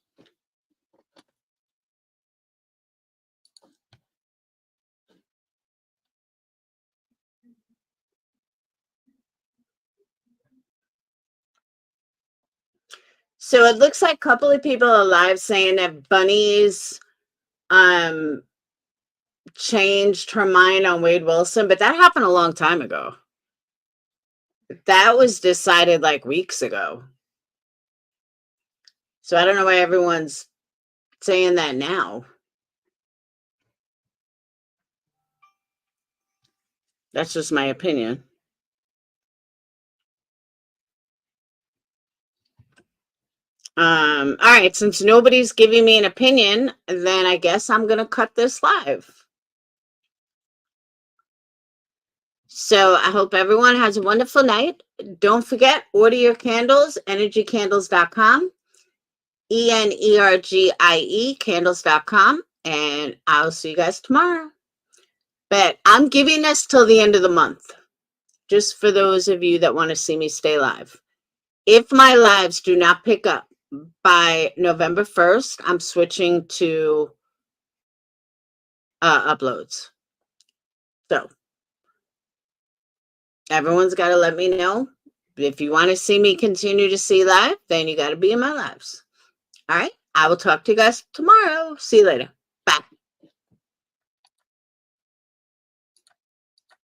So it looks like a couple of people are live saying that Bunny's changed her mind on Wade Wilson, but that happened a long time ago. That was decided like weeks ago. So I don't know why everyone's saying that now. That's just my opinion. All right, since nobody's giving me an opinion, then I guess I'm gonna cut this live. So I hope everyone has a wonderful night. Don't forget, order your candles, energycandles.com, ENERGIE candles.com, and I'll see you guys tomorrow. But I'm giving this till the end of the month, just for those of you that want to see me stay live. If my lives do not pick up by November 1st, I'm switching to uploads. So everyone's got to let me know. If you want to see me continue to see live, then you got to be in my lives. All right. I will talk to you guys tomorrow. See you later.